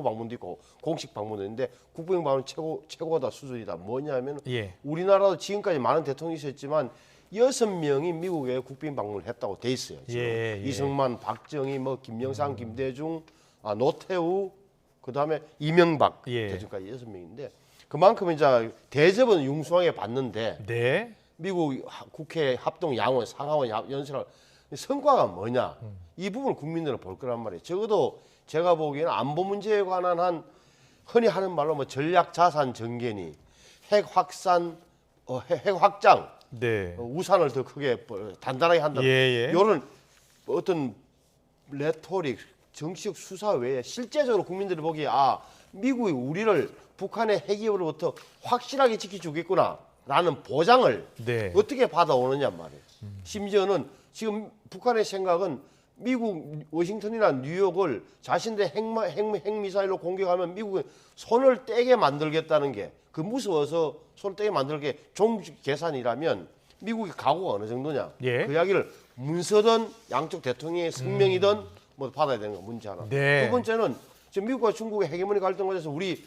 [SPEAKER 12] 방문도 있고 공식 방문도 있는데 국빈 방문 최고다 수준이다. 뭐냐면
[SPEAKER 1] 예.
[SPEAKER 12] 우리나라도 지금까지 많은 대통령이 있었지만 6명이 미국에 국빈 방문을 했다고 돼 있어요. 지금.
[SPEAKER 1] 예.
[SPEAKER 12] 이승만, 박정희, 김영삼, 김대중, 노태우, 그다음에 이명박
[SPEAKER 1] 예.
[SPEAKER 12] 대중까지 6명인데 그만큼 이제 대접은 융숭하게 받는데
[SPEAKER 1] 네.
[SPEAKER 12] 미국 국회 합동 양원, 상하원 연설을 성과가 뭐냐 이 부분을 국민들은 볼 거란 말이에요. 적어도 제가 보기에는 안보 문제에 관한 한 흔히 하는 말로 전략 자산 전개니 핵 확산, 핵 확장,
[SPEAKER 1] 네.
[SPEAKER 12] 우산을 더 크게 단단하게 한다. 이런 어떤 레토릭, 정치적 수사 외에 실제적으로 국민들이 보기에 미국이 우리를 북한의 핵 위협으로부터 확실하게 지켜주겠구나라는 보장을
[SPEAKER 1] 네.
[SPEAKER 12] 어떻게 받아오느냐 말이에요. 심지어는 지금 북한의 생각은 미국 워싱턴이나 뉴욕을 자신들의 핵미사일로 공격하면 미국이 손을 떼게 만들겠다는 게 그 무서워서 손을 떼게 만들게 종직 계산이라면 미국의 각오가 어느 정도냐.
[SPEAKER 1] 예.
[SPEAKER 12] 그 이야기를 문서든 양쪽 대통령의 성명이든 뭐 받아야 되는 거 문제 하나.
[SPEAKER 1] 네.
[SPEAKER 12] 두 번째는 지금 미국과 중국의 헤게모니 갈등 과정에서 우리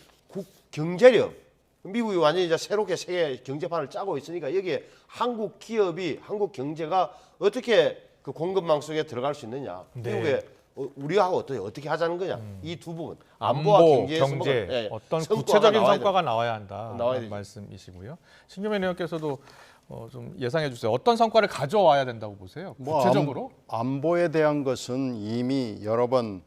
[SPEAKER 12] 경제력, 미국이 완전히 이제 새롭게 세계 경제판을 짜고 있으니까 여기에 한국 기업이, 한국 경제가 어떻게 그 공급망 속에 들어갈 수 있느냐.
[SPEAKER 1] 네.
[SPEAKER 12] 미국에 우리하고 어떻게 하자는 거냐. 이 두 부분.
[SPEAKER 1] 안보와
[SPEAKER 12] 경제,
[SPEAKER 1] 어떤
[SPEAKER 12] 성과가
[SPEAKER 1] 구체적인
[SPEAKER 12] 나와야
[SPEAKER 1] 성과가 나와야 한다.
[SPEAKER 12] 나와야 되죠.
[SPEAKER 1] 말씀이시고요. 신규민 의원께서도 좀 예상해 주세요. 어떤 성과를 가져와야 된다고 보세요?
[SPEAKER 11] 뭐
[SPEAKER 1] 구체적으로?
[SPEAKER 11] 안보에 대한 것은 이미 여러 번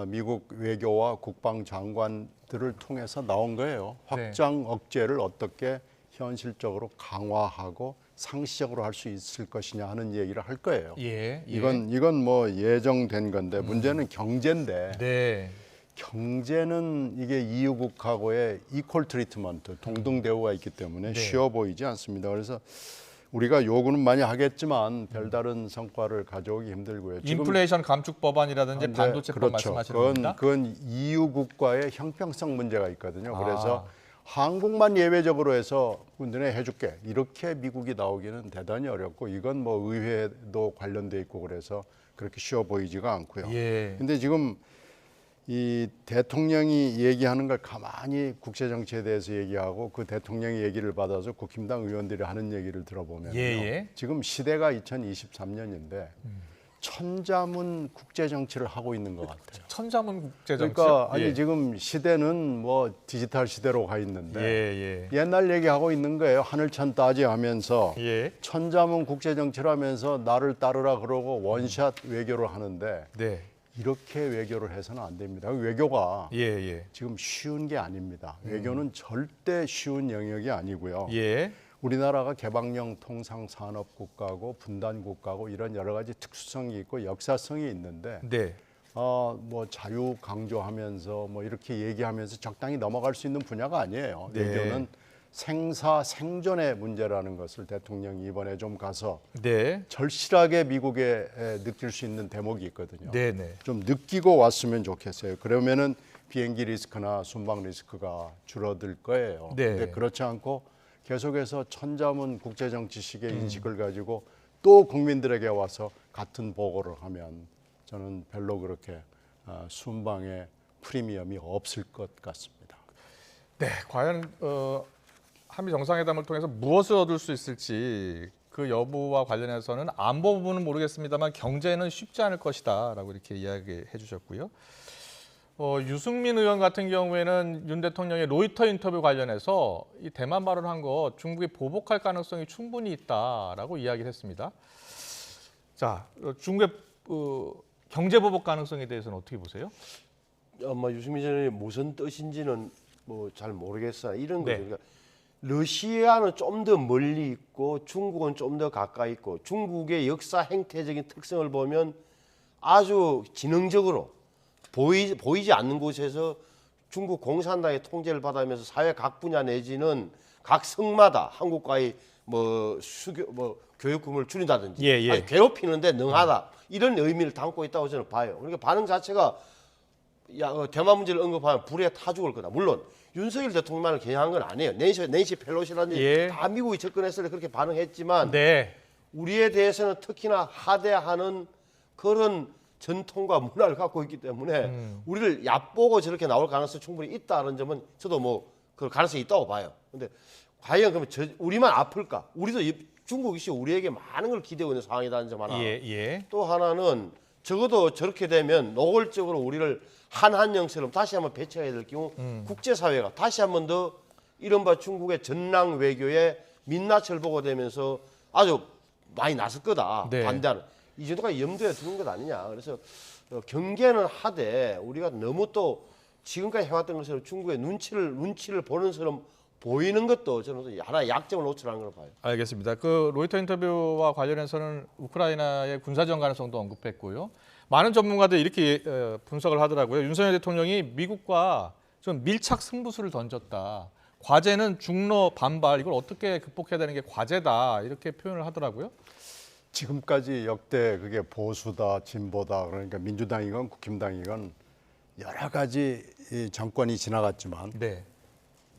[SPEAKER 11] 미국 외교와 국방장관들을 통해서 나온 거예요. 확장 억제를 어떻게 현실적으로 강화하고 상시적으로 할 수 있을 것이냐 하는 얘기를 할 거예요.
[SPEAKER 1] 예.
[SPEAKER 11] 이건 뭐 예정된 건데 문제는 경제인데
[SPEAKER 1] 네.
[SPEAKER 11] 경제는 이게 EU국하고의 이퀄 트리트먼트, 동등 대우가 있기 때문에 쉬워 보이지 않습니다. 그래서 우리가 요구는 많이 하겠지만 별다른 성과를 가져오기 힘들고요.
[SPEAKER 1] 인플레이션 감축 법안이라든지 반도체법
[SPEAKER 11] 그렇죠.
[SPEAKER 1] 말씀하시는 겁니다.
[SPEAKER 11] 그건 EU국과의 형평성 문제가 있거든요. 그래서 한국만 예외적으로 해서 너네 해줄게 이렇게 미국이 나오기는 대단히 어렵고 이건 뭐 의회도 관련돼 있고 그래서 그렇게 쉬워 보이지가 않고요. 근데 지금 이 대통령이 얘기하는 걸 가만히 국제 정치에 대해서 얘기하고 그 대통령의 얘기를 받아서 국힘당 의원들이 하는 얘기를 들어보면요. 지금 시대가 2023년인데 천자문 국제 정치를 하고 있는 것 같아요.
[SPEAKER 1] 천자문 국제 정치.
[SPEAKER 11] 그러니까 아니 지금 시대는 뭐 디지털 시대로 가 있는데 옛날 얘기하고 있는 거예요. 하늘천 따지하면서 천자문 국제 정치를 하면서 나를 따르라 그러고 원샷 외교를 하는데 이렇게 외교를 해서는 안 됩니다. 외교가 지금 쉬운 게 아닙니다. 외교는 절대 쉬운 영역이 아니고요. 우리나라가 개방형 통상 산업 국가고 분단 국가고 이런 여러 가지 특수성이 있고 역사성이 있는데 뭐 자유 강조하면서 뭐 이렇게 얘기하면서 적당히 넘어갈 수 있는 분야가 아니에요. 외교는 생사 생존의 문제라는 것을 대통령이 이번에 좀 가서 절실하게 미국에 느낄 수 있는 대목이 있거든요. 좀 느끼고 왔으면 좋겠어요. 그러면은 비행기 리스크나 순방 리스크가 줄어들 거예요. 근데 그렇지 않고 계속해서 천자문 국제정치식의 인식을 가지고 또 국민들에게 와서 같은 보고를 하면 저는 별로 그렇게 순방의 프리미엄이 없을 것 같습니다.
[SPEAKER 1] 네, 과연 한미 정상회담을 통해서 무엇을 얻을 수 있을지 그 여부와 관련해서는 안보 부분은 모르겠습니다만 경제는 쉽지 않을 것이다라고 이렇게 이야기해 주셨고요. 유승민 의원 같은 경우에는 윤 대통령의 로이터 인터뷰 관련해서 이 대만 발언한 거 중국이 보복할 가능성이 충분히 있다라고 이야기를 했습니다. 자, 중국의 경제 보복 가능성에 대해서는 어떻게 보세요?
[SPEAKER 12] 아마 유승민 의원이 무슨 뜻인지는 뭐 잘 모르겠어요. 이런 거죠. 그러니까 러시아는 좀 더 멀리 있고 중국은 좀 더 가까이 있고 중국의 역사 행태적인 특성을 보면 아주 지능적으로 보이지 않는 곳에서 중국 공산당의 통제를 받으면서 사회 각 분야 내지는 각 성마다 한국과의 뭐 교육금을 줄인다든지 아니, 괴롭히는데 능하다 이런 의미를 담고 있다고 저는 봐요. 그러니까 반응 자체가 대만 문제를 언급하면 불에 타 죽을 거다. 물론 윤석열 대통령만을 겨냥한 건 아니에요. 낸시 펠로시라든지 다 미국이 접근했을 때 그렇게 반응했지만 우리에 대해서는 특히나 하대하는 그런 전통과 문화를 갖고 있기 때문에 우리를 얕보고 저렇게 나올 가능성이 충분히 있다는 점은 저도 뭐 그 가능성이 있다고 봐요. 근데 과연 그러면 우리만 아플까? 우리도 중국이 우리에게 많은 걸 기대하고 있는 상황이라는 점 하나. 또 하나는 적어도 저렇게 되면 노골적으로 우리를 한한령처럼 다시 한번 배치해야 될 경우 국제사회가 다시 한번 더 이른바 중국의 전랑 외교에 민낯을 보고 되면서 아주 많이 나설 거다. 반대하는. 이 정도가 염두에 두는 것 아니냐. 그래서 경계는 하되 우리가 너무 또 지금까지 해왔던 것처럼 중국의 눈치를 보는 것처럼 보이는 것도 저는 하나의 약점을 노출하는 걸 봐요.
[SPEAKER 1] 알겠습니다. 그 로이터 인터뷰와 관련해서는 우크라이나의 군사지원 가능성도 언급했고요. 많은 전문가들이 이렇게 분석을 하더라고요. 윤석열 대통령이 미국과 좀 밀착 승부수를 던졌다. 과제는 중러 반발, 이걸 어떻게 극복해야 되는 게 과제다. 이렇게 표현을 하더라고요.
[SPEAKER 11] 지금까지 역대 그게 보수다 진보다 그러니까 민주당이건 국힘당이건 여러 가지 이 정권이 지나갔지만
[SPEAKER 1] 네.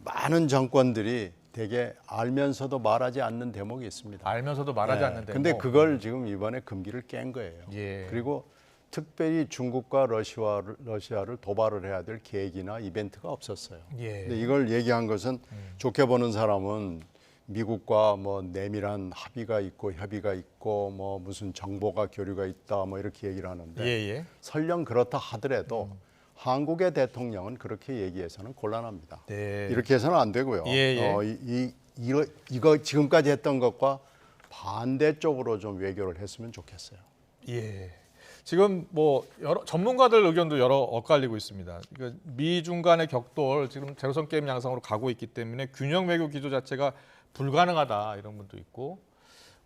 [SPEAKER 11] 많은 정권들이 되게 알면서도 말하지 않는 대목이 있습니다.
[SPEAKER 1] 알면서도 말하지 않는 대목.
[SPEAKER 11] 근데 그걸 지금 이번에 금기를 깬 거예요.
[SPEAKER 1] 예.
[SPEAKER 11] 그리고 특별히 중국과 러시아를 도발을 해야 될 계획이나 이벤트가 없었어요.
[SPEAKER 1] 예.
[SPEAKER 11] 근데 이걸 얘기한 것은 좋게 보는 사람은 미국과 뭐 내밀한 합의가 있고 협의가 있고 뭐 무슨 정보가 교류가 있다 뭐 이렇게 얘기를 하는데
[SPEAKER 1] 예.
[SPEAKER 11] 설령 그렇다 하더라도 한국의 대통령은 그렇게 얘기해서는 곤란합니다.
[SPEAKER 1] 네.
[SPEAKER 11] 이렇게 해서는 안 되고요.
[SPEAKER 1] 예.
[SPEAKER 11] 이거 지금까지 했던 것과 반대쪽으로 좀 외교를 했으면 좋겠어요.
[SPEAKER 1] 예. 지금 뭐 여러 전문가들 의견도 여러 엇갈리고 있습니다. 미중 간의 격돌 지금 제로섬 게임 양상으로 가고 있기 때문에 균형 외교 기조 자체가 불가능하다 이런 분도 있고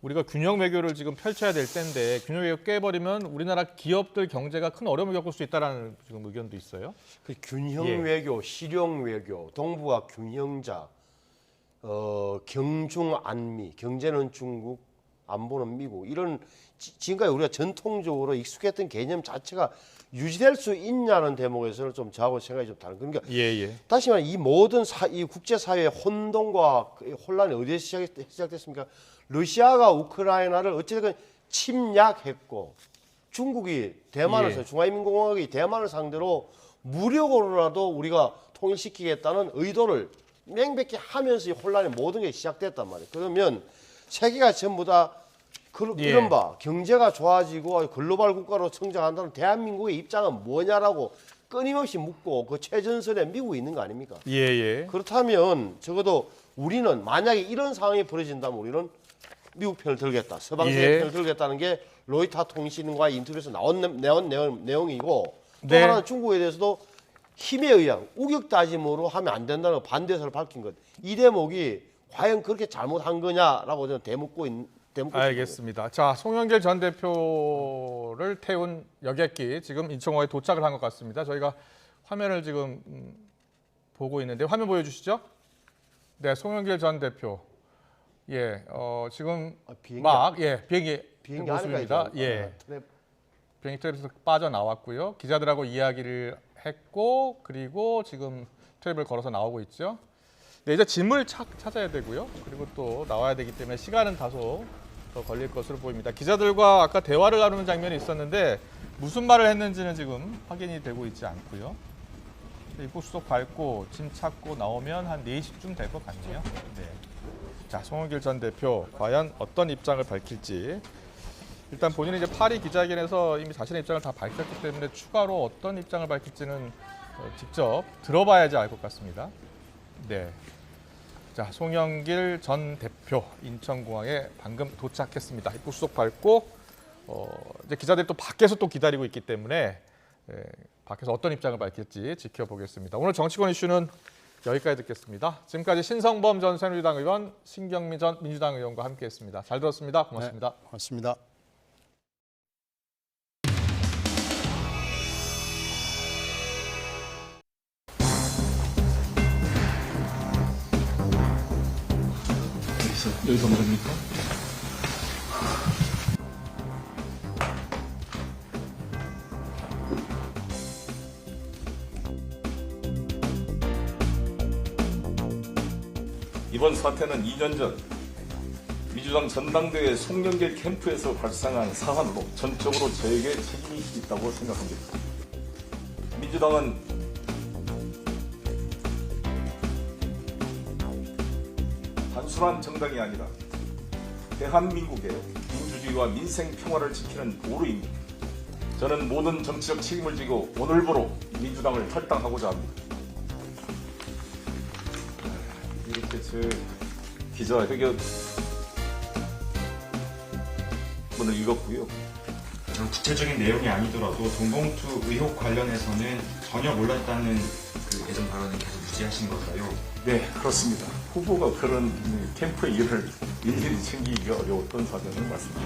[SPEAKER 1] 우리가 균형 외교를 지금 펼쳐야 될 때인데 균형 외교 깨버리면 우리나라 기업들 경제가 큰 어려움을 겪을 수 있다라는 지금 의견도 있어요.
[SPEAKER 12] 그 균형
[SPEAKER 1] 예.
[SPEAKER 12] 외교, 실용 외교, 동북아 균형자, 경중 안미, 경제는 중국, 안보는 미국 이런 지금까지 우리가 전통적으로 익숙했던 개념 자체가 유지될 수 있냐는 대목에서는 좀 저하고 생각이 좀 다른. 그러니까 다시 말해 이 모든 이 국제 사회의 혼동과 혼란이 어디에서 시작됐습니까? 러시아가 우크라이나를 어쨌든 침략했고 중국이 대만을 중화인민공화국이 대만을 상대로 무력으로라도 우리가 통일시키겠다는 의도를 명백히 하면서 이 혼란의 모든 게 시작됐단 말이에요. 그러면 세계가 전부 다 이른바 경제가 좋아지고 글로벌 국가로 성장한다는 대한민국의 입장은 뭐냐라고 끊임없이 묻고 그 최전선에 미국이 있는 거 아닙니까? 그렇다면 적어도 우리는 만약에 이런 상황이 벌어진다면 우리는 미국 편을 들겠다. 서방세계 편을 들겠다는 게 로이터 통신과의 인터뷰에서 나온 내용이고 또 하나는 중국에 대해서도 힘에 의한 우격다짐으로 하면 안 된다는 반대서를 밝힌 것. 이 대목이 과연 그렇게 잘못한 거냐라고 저는 대묻고
[SPEAKER 1] 알겠습니다. 자, 송영길 전 대표를 태운 여객기 지금 인천공항에 도착을 한 것 같습니다. 저희가 화면을 지금 보고 있는데 화면 보여주시죠? 네, 송영길 전 대표. 지금 비행기 모습입니다. 비행기 트랩에서 빠져나왔고요. 기자들하고 이야기를 했고 그리고 지금 트랩을 걸어서 나오고 있죠. 네, 이제 짐을 찾아야 되고요. 그리고 또 나와야 되기 때문에 시간은 다소 더 걸릴 것으로 보입니다. 기자들과 아까 대화를 나누는 장면이 있었는데 무슨 말을 했는지는 지금 확인이 되고 있지 않고요. 입국 수속 밟고 짐 찾고 나오면 한 4시쯤 될 것 같네요. 네. 자, 송영길 전 대표 과연 어떤 입장을 밝힐지. 일단 본인이 이제 파리 기자회견에서 이미 자신의 입장을 다 밝혔기 때문에 추가로 어떤 입장을 밝힐지는 직접 들어봐야지 알 것 같습니다. 네. 자, 송영길 전 대표 인천공항에 방금 도착했습니다. 입국 수속 밟고 이제 기자들이 또 밖에서 또 기다리고 있기 때문에 밖에서 어떤 입장을 밝힐지 지켜보겠습니다. 오늘 정치권 이슈는 여기까지 듣겠습니다. 지금까지 신성범 전 새누리당 의원, 신경민 전 민주당 의원과 함께했습니다. 잘 들었습니다. 고맙습니다.
[SPEAKER 11] 네, 고맙습니다.
[SPEAKER 18] 여기서 말입니까?
[SPEAKER 19] 이번 사태는 2년 전 민주당 전당대회 송영길 캠프에서 발생한 사안으로 전적으로 저에게 책임이 있다고 생각합니다. 민주당은 단순한 정당이 아니라 대한민국의 민주주의와 민생 평화를 지키는 보루입니다. 저는 모든 정치적 책임을 지고 오늘부로 민주당을 탈당하고자 합니다. 이렇게 제 기자회견문을 읽었고요.
[SPEAKER 20] 구체적인 내용이 아니더라도 돈봉투 의혹 관련해서는 전혀 몰랐다는 그 예전 발언을 계속 유지하신 걸까요?
[SPEAKER 19] 네, 그렇습니다. 후보가 그런 캠프의 일을 일일이 챙기기가 어려웠던 사정은 맞습니다.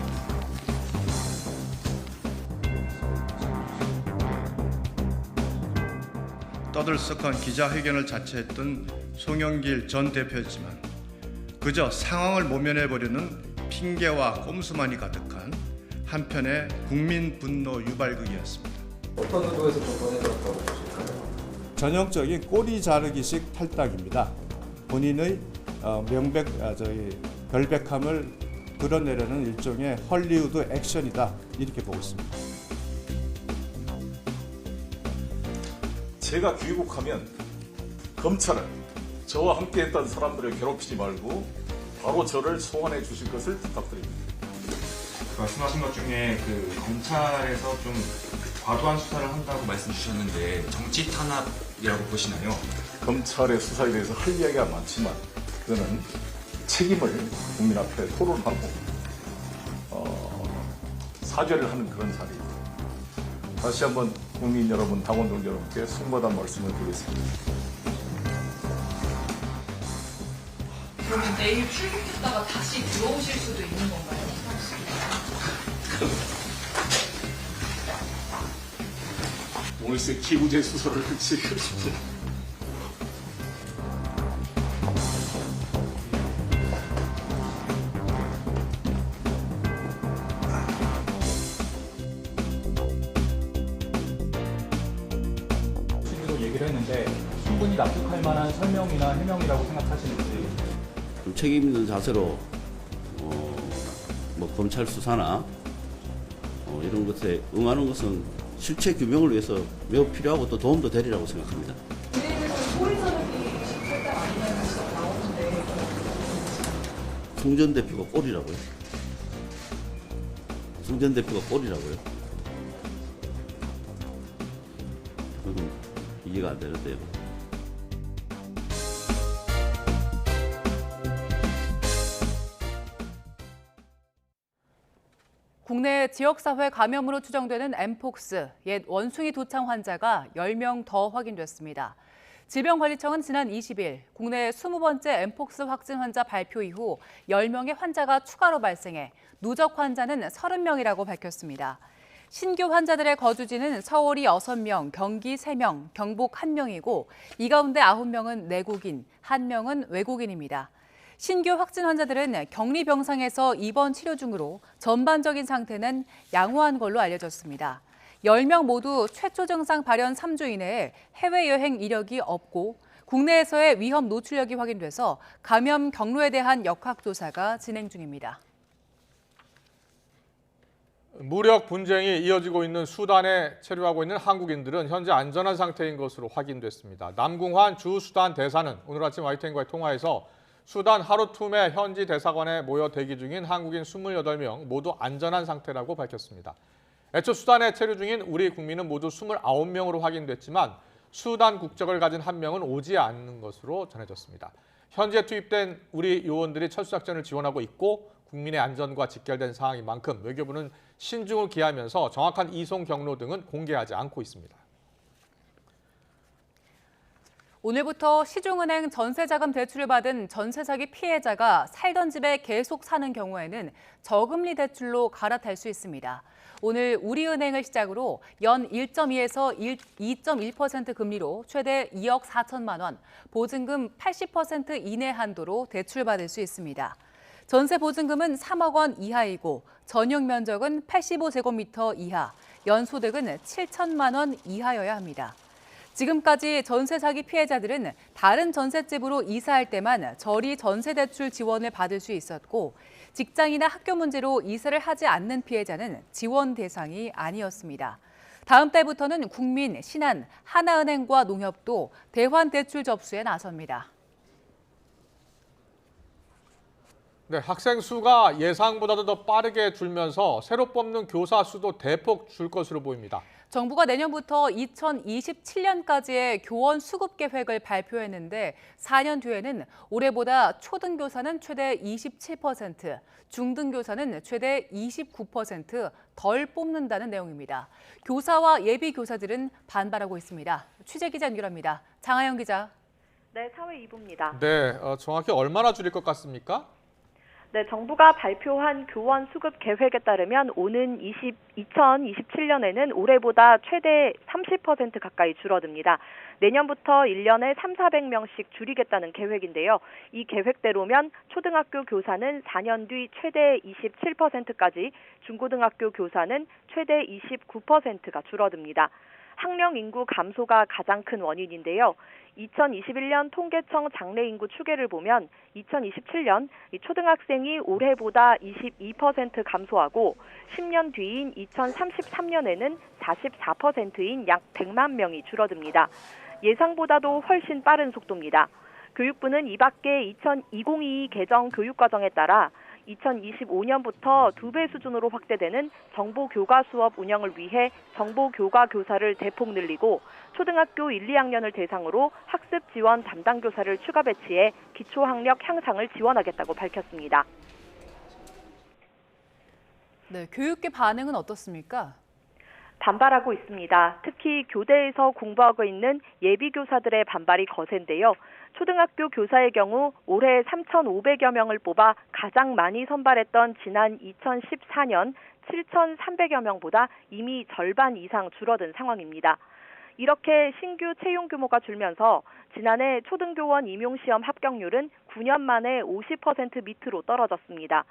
[SPEAKER 21] 떠들썩한 기자회견을 자처했던 송영길 전 대표였지만 그저 상황을 모면해버리는 핑계와 꼼수만이 가득한 듯한 한편의 국민 분노 유발극이었습니다.
[SPEAKER 18] 어떤 의도에서 좀 보내졌다고 보실까요?
[SPEAKER 22] 전형적인 꼬리 자르기식 탈당입니다. 본인의 결백함을 드러내려는 일종의 헐리우드 액션이다 이렇게 보고 있습니다.
[SPEAKER 19] 제가 귀국하면 검찰은 저와 함께했던 사람들을 괴롭히지 말고 바로 저를 소환해 주실 것을 부탁드립니다.
[SPEAKER 20] 말씀하신 것 중에 검찰에서 좀 과도한 수사를 한다고 말씀 주셨는데 정치 탄압이라고 보시나요?
[SPEAKER 19] 검찰의 수사에 대해서 할 이야기가 많지만 그거는 책임을 국민 앞에 토론하고 사죄를 하는 그런 자리입니다. 다시 한번 국민 여러분, 당원들 여러분께 송구하다는 말씀을 드리겠습니다.
[SPEAKER 15] 그러면 내일 출국했다가 다시 들어오실 수도 있는 건가요?
[SPEAKER 19] 오늘새 기부제 수사를 지키고 싶습니다.
[SPEAKER 23] 얘기를 했는데 충분히 납득할 만한 설명이나 해명이라고 생각하시는지.
[SPEAKER 9] 좀 책임 있는 자세로 검찰 수사나 이런 것에 응하는 것은 실체 규명을 위해서 매우 필요하고 또 도움도 되리라고 생각합니다. 송전 대표가 꼴이라고요? 송전 대표가 꼴이라고요? 그건 이해가 안 되는데요.
[SPEAKER 2] 국내 지역사회 감염으로 추정되는 엠폭스, 옛 원숭이 도창 환자가 10명 더 확인됐습니다. 질병관리청은 지난 20일 국내 20번째 엠폭스 확진 환자 발표 이후 10명의 환자가 추가로 발생해 누적 환자는 30명이라고 밝혔습니다. 신규 환자들의 거주지는 서울이 6명, 경기 3명, 경북 1명이고 이 가운데 9명은 내국인, 1명은 외국인입니다. 신규 확진 환자들은 격리 병상에서 입원 치료 중으로 전반적인 상태는 양호한 걸로 알려졌습니다. 10명 모두 최초 증상 발현 3주 이내에 해외여행 이력이 없고 국내에서의 위험 노출력이 확인돼서 감염 경로에 대한 역학조사가 진행 중입니다.
[SPEAKER 1] 무력 분쟁이 이어지고 있는 수단에 체류하고 있는 한국인들은 현재 안전한 상태인 것으로 확인됐습니다. 남궁환 주 수단 대사는 오늘 아침 YTN과의 통화에서 수단 하루툼의 현지 대사관에 모여 대기 중인 한국인 28명 모두 안전한 상태라고 밝혔습니다. 애초 수단에 체류 중인 우리 국민은 모두 29명으로 확인됐지만 수단 국적을 가진 1명은 오지 않는 것으로 전해졌습니다. 현지에 투입된 우리 요원들이 철수작전을 지원하고 있고 국민의 안전과 직결된 사항인 만큼 외교부는 신중을 기하면서 정확한 이송 경로 등은 공개하지 않고 있습니다.
[SPEAKER 2] 오늘부터 시중은행 전세자금 대출을 받은 전세 사기 피해자가 살던 집에 계속 사는 경우에는 저금리 대출로 갈아탈 수 있습니다. 오늘 우리은행을 시작으로 연 1.2에서 2.1% 금리로 최대 2억 4천만 원, 보증금 80% 이내 한도로 대출받을 수 있습니다. 전세 보증금은 3억 원 이하이고 전용 면적은 85제곱미터 이하, 연소득은 7천만 원 이하여야 합니다. 지금까지 전세 사기 피해자들은 다른 전셋집으로 이사할 때만 저리 전세 대출 지원을 받을 수 있었고 직장이나 학교 문제로 이사를 하지 않는 피해자는 지원 대상이 아니었습니다. 다음 달부터는 국민, 신한, 하나은행과 농협도 대환 대출 접수에 나섭니다.
[SPEAKER 1] 네, 학생 수가 예상보다도 더 빠르게 줄면서 새로 뽑는 교사 수도 대폭 줄 것으로 보입니다.
[SPEAKER 2] 정부가 내년부터 2027년까지의 교원 수급 계획을 발표했는데 4년 뒤에는 올해보다 초등교사는 최대 27%, 중등교사는 최대 29% 덜 뽑는다는 내용입니다. 교사와 예비교사들은 반발하고 있습니다. 취재기자 연결합니다. 장하영 기자.
[SPEAKER 24] 네, 사회 2부입니다.
[SPEAKER 1] 네, 정확히 얼마나 줄일 것 같습니까?
[SPEAKER 3] 네, 정부가 발표한 교원 수급 계획에 따르면 오는 2027년에는 올해보다 최대 30% 가까이 줄어듭니다. 내년부터 1년에 300~400명씩 줄이겠다는 계획인데요. 이 계획대로면 초등학교 교사는 4년 뒤 최대 27%까지, 중고등학교 교사는 최대 29%가 줄어듭니다. 학령 인구 감소가 가장 큰 원인인데요. 2021년 통계청 장래 인구 추계를 보면 2027년 초등학생이 올해보다 22% 감소하고 10년 뒤인 2033년에는 44%인 약 100만 명이 줄어듭니다. 예상보다도 훨씬 빠른 속도입니다. 교육부는 이 밖에 2022 개정 교육과정에 따라 2025년부터 2배 수준으로 확대되는 정보교과 수업 운영을 위해 정보교과 교사를 대폭 늘리고 초등학교 1, 2학년을 대상으로 학습 지원 담당 교사를 추가 배치해 기초학력 향상을 지원하겠다고 밝혔습니다.
[SPEAKER 2] 네, 교육계 반응은 어떻습니까?
[SPEAKER 3] 반발하고 있습니다. 특히 교대에서 공부하고 있는 예비교사들의 반발이 거센데요. 초등학교 교사의 경우 올해 3,500여 명을 뽑아 가장 많이 선발했던 지난 2014년 7,300여 명보다 이미 절반 이상 줄어든 상황입니다. 이렇게 신규 채용 규모가 줄면서 지난해 초등교원 임용시험 합격률은 9년 만에 50% 밑으로 떨어졌습니다.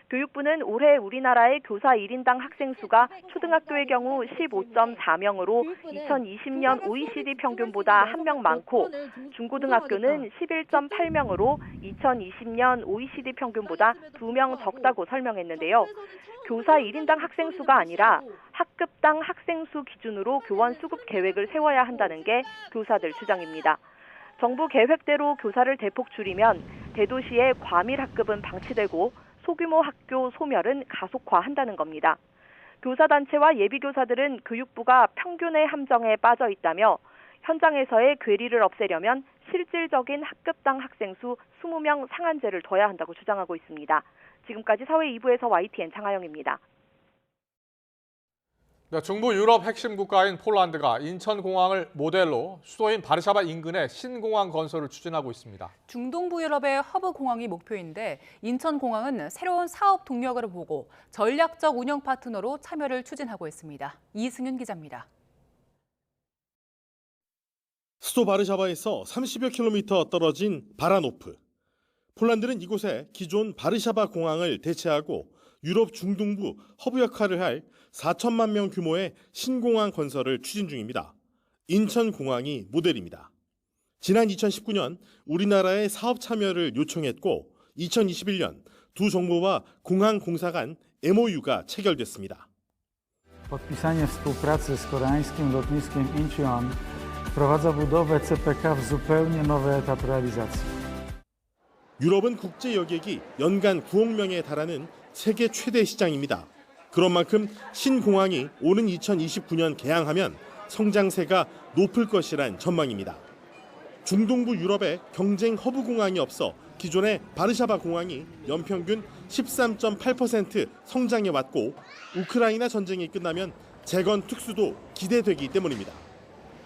[SPEAKER 3] 교육부는 올해 우리나라의 교사 1인당 학생 수가 초등학교의 경우 15.4명으로 2020년 OECD 평균보다 1명 많고 중고등학교는 11.8명으로 2020년 OECD 평균보다 2명 적다고 설명했는데요. 교사 1인당 학생 수가 아니라 학급당 학생 수 기준으로 교원 수급 계획을 세워야 한다는 게 교사들 주장입니다. 정부 계획대로 교사를 대폭 줄이면 대도시의 과밀 학급은 방치되고 소규모 학교 소멸은 가속화한다는 겁니다. 교사단체와 예비교사들은 교육부가 평균의 함정에 빠져 있다며 현장에서의 괴리를 없애려면 실질적인 학급당 학생 수 20명 상한제를 둬야 한다고 주장하고 있습니다. 지금까지 사회 2부에서 YTN 장하영입니다.
[SPEAKER 1] 네, 중부 유럽 핵심 국가인 폴란드가 인천공항을 모델로 수도인 바르샤바 인근에 신공항 건설을 추진하고 있습니다.
[SPEAKER 2] 중동부 유럽의 허브 공항이 목표인데 인천공항은 새로운 사업 동력으로 보고 전략적 운영 파트너로 참여를 추진하고 있습니다. 이승윤 기자입니다.
[SPEAKER 4] 수도 바르샤바에서 30여 킬로미터 떨어진 바라노프. 폴란드는 이곳에 기존 바르샤바 공항을 대체하고 유럽 중동부 허브 역할을 할 4천만 명 규모의 신공항 건설을 추진 중입니다. 인천공항이 모델입니다. 지난 2019년 우리나라의 사업 참여를 요청했고 2021년 두 정부와 공항 공사 간 MOU가 체결됐습니다.
[SPEAKER 5] Podpisanie współpracy z koreańskim lotniskiem Incheon wprowadza budowę CPK w zupełnie nowy etap realizacji.
[SPEAKER 4] 유럽은 국제 여객이 연간 9억 명에 달하는 세계 최대 시장입니다. 그런 만큼 신공항이 오는 2029년 개항하면 성장세가 높을 것이란 전망입니다. 중동부 유럽에 경쟁 허브 공항이 없어 기존의 바르샤바 공항이 연평균 13.8% 성장해 왔고 우크라이나 전쟁이 끝나면 재건 특수도 기대되기 때문입니다.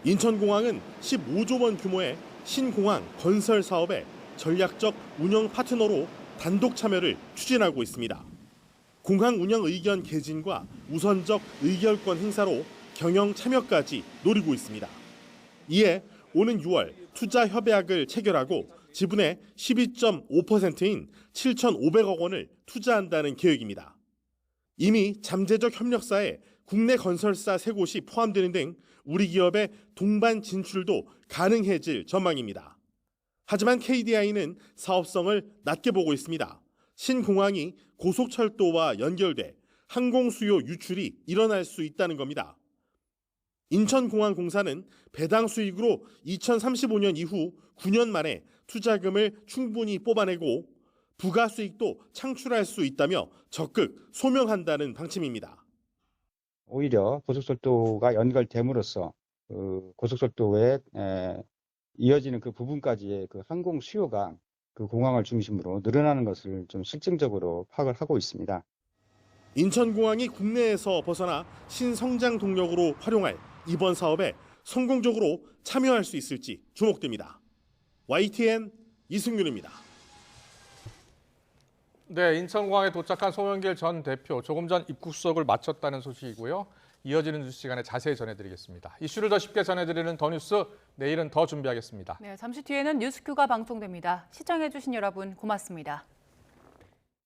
[SPEAKER 4] 인천공항은 15조 원 규모의 신공항 건설 사업에 전략적 운영 파트너로 단독 참여를 추진하고 있습니다. 공항 운영 의견 개진과 우선적 의결권 행사로 경영 참여까지 노리고 있습니다. 이에 오는 6월 투자 협약을 체결하고 지분의 12.5%인 7,500억 원을 투자한다는 계획입니다. 이미 잠재적 협력사에 국내 건설사 3곳이 포함되는 등 우리 기업의 동반 진출도 가능해질 전망입니다. 하지만 KDI는 사업성을 낮게 보고 있습니다. 신공항이 고속철도와 연결돼 항공 수요 유출이 일어날 수 있다는 겁니다. 인천공항공사는 배당 수익으로 2035년 이후 9년 만에 투자금을 충분히 뽑아내고 부가 수익도 창출할 수 있다며 적극 소명한다는 방침입니다.
[SPEAKER 24] 오히려 고속철도가 연결됨으로써 고속철도에 이어지는 그 부분까지의 그 항공 수요가 그 공항을 중심으로 늘어나는 것을 좀 실증적으로 파악을 하고 있습니다.
[SPEAKER 4] 인천공항이 국내에서 벗어나 신성장 동력으로 활용할 이번 사업에 성공적으로 참여할 수 있을지 주목됩니다. YTN 이승윤입니다.
[SPEAKER 1] 네, 인천공항에 도착한 송영길 전 대표 조금 전 입국수속을 마쳤다는 소식이고요. 이어지는 뉴스 시간에 자세히 전해드리겠습니다. 이슈를 더 쉽게 전해드리는 더 뉴스, 내일은 더 준비하겠습니다.
[SPEAKER 2] 네, 잠시 뒤에는 뉴스큐가 방송됩니다. 시청해주신 여러분 고맙습니다.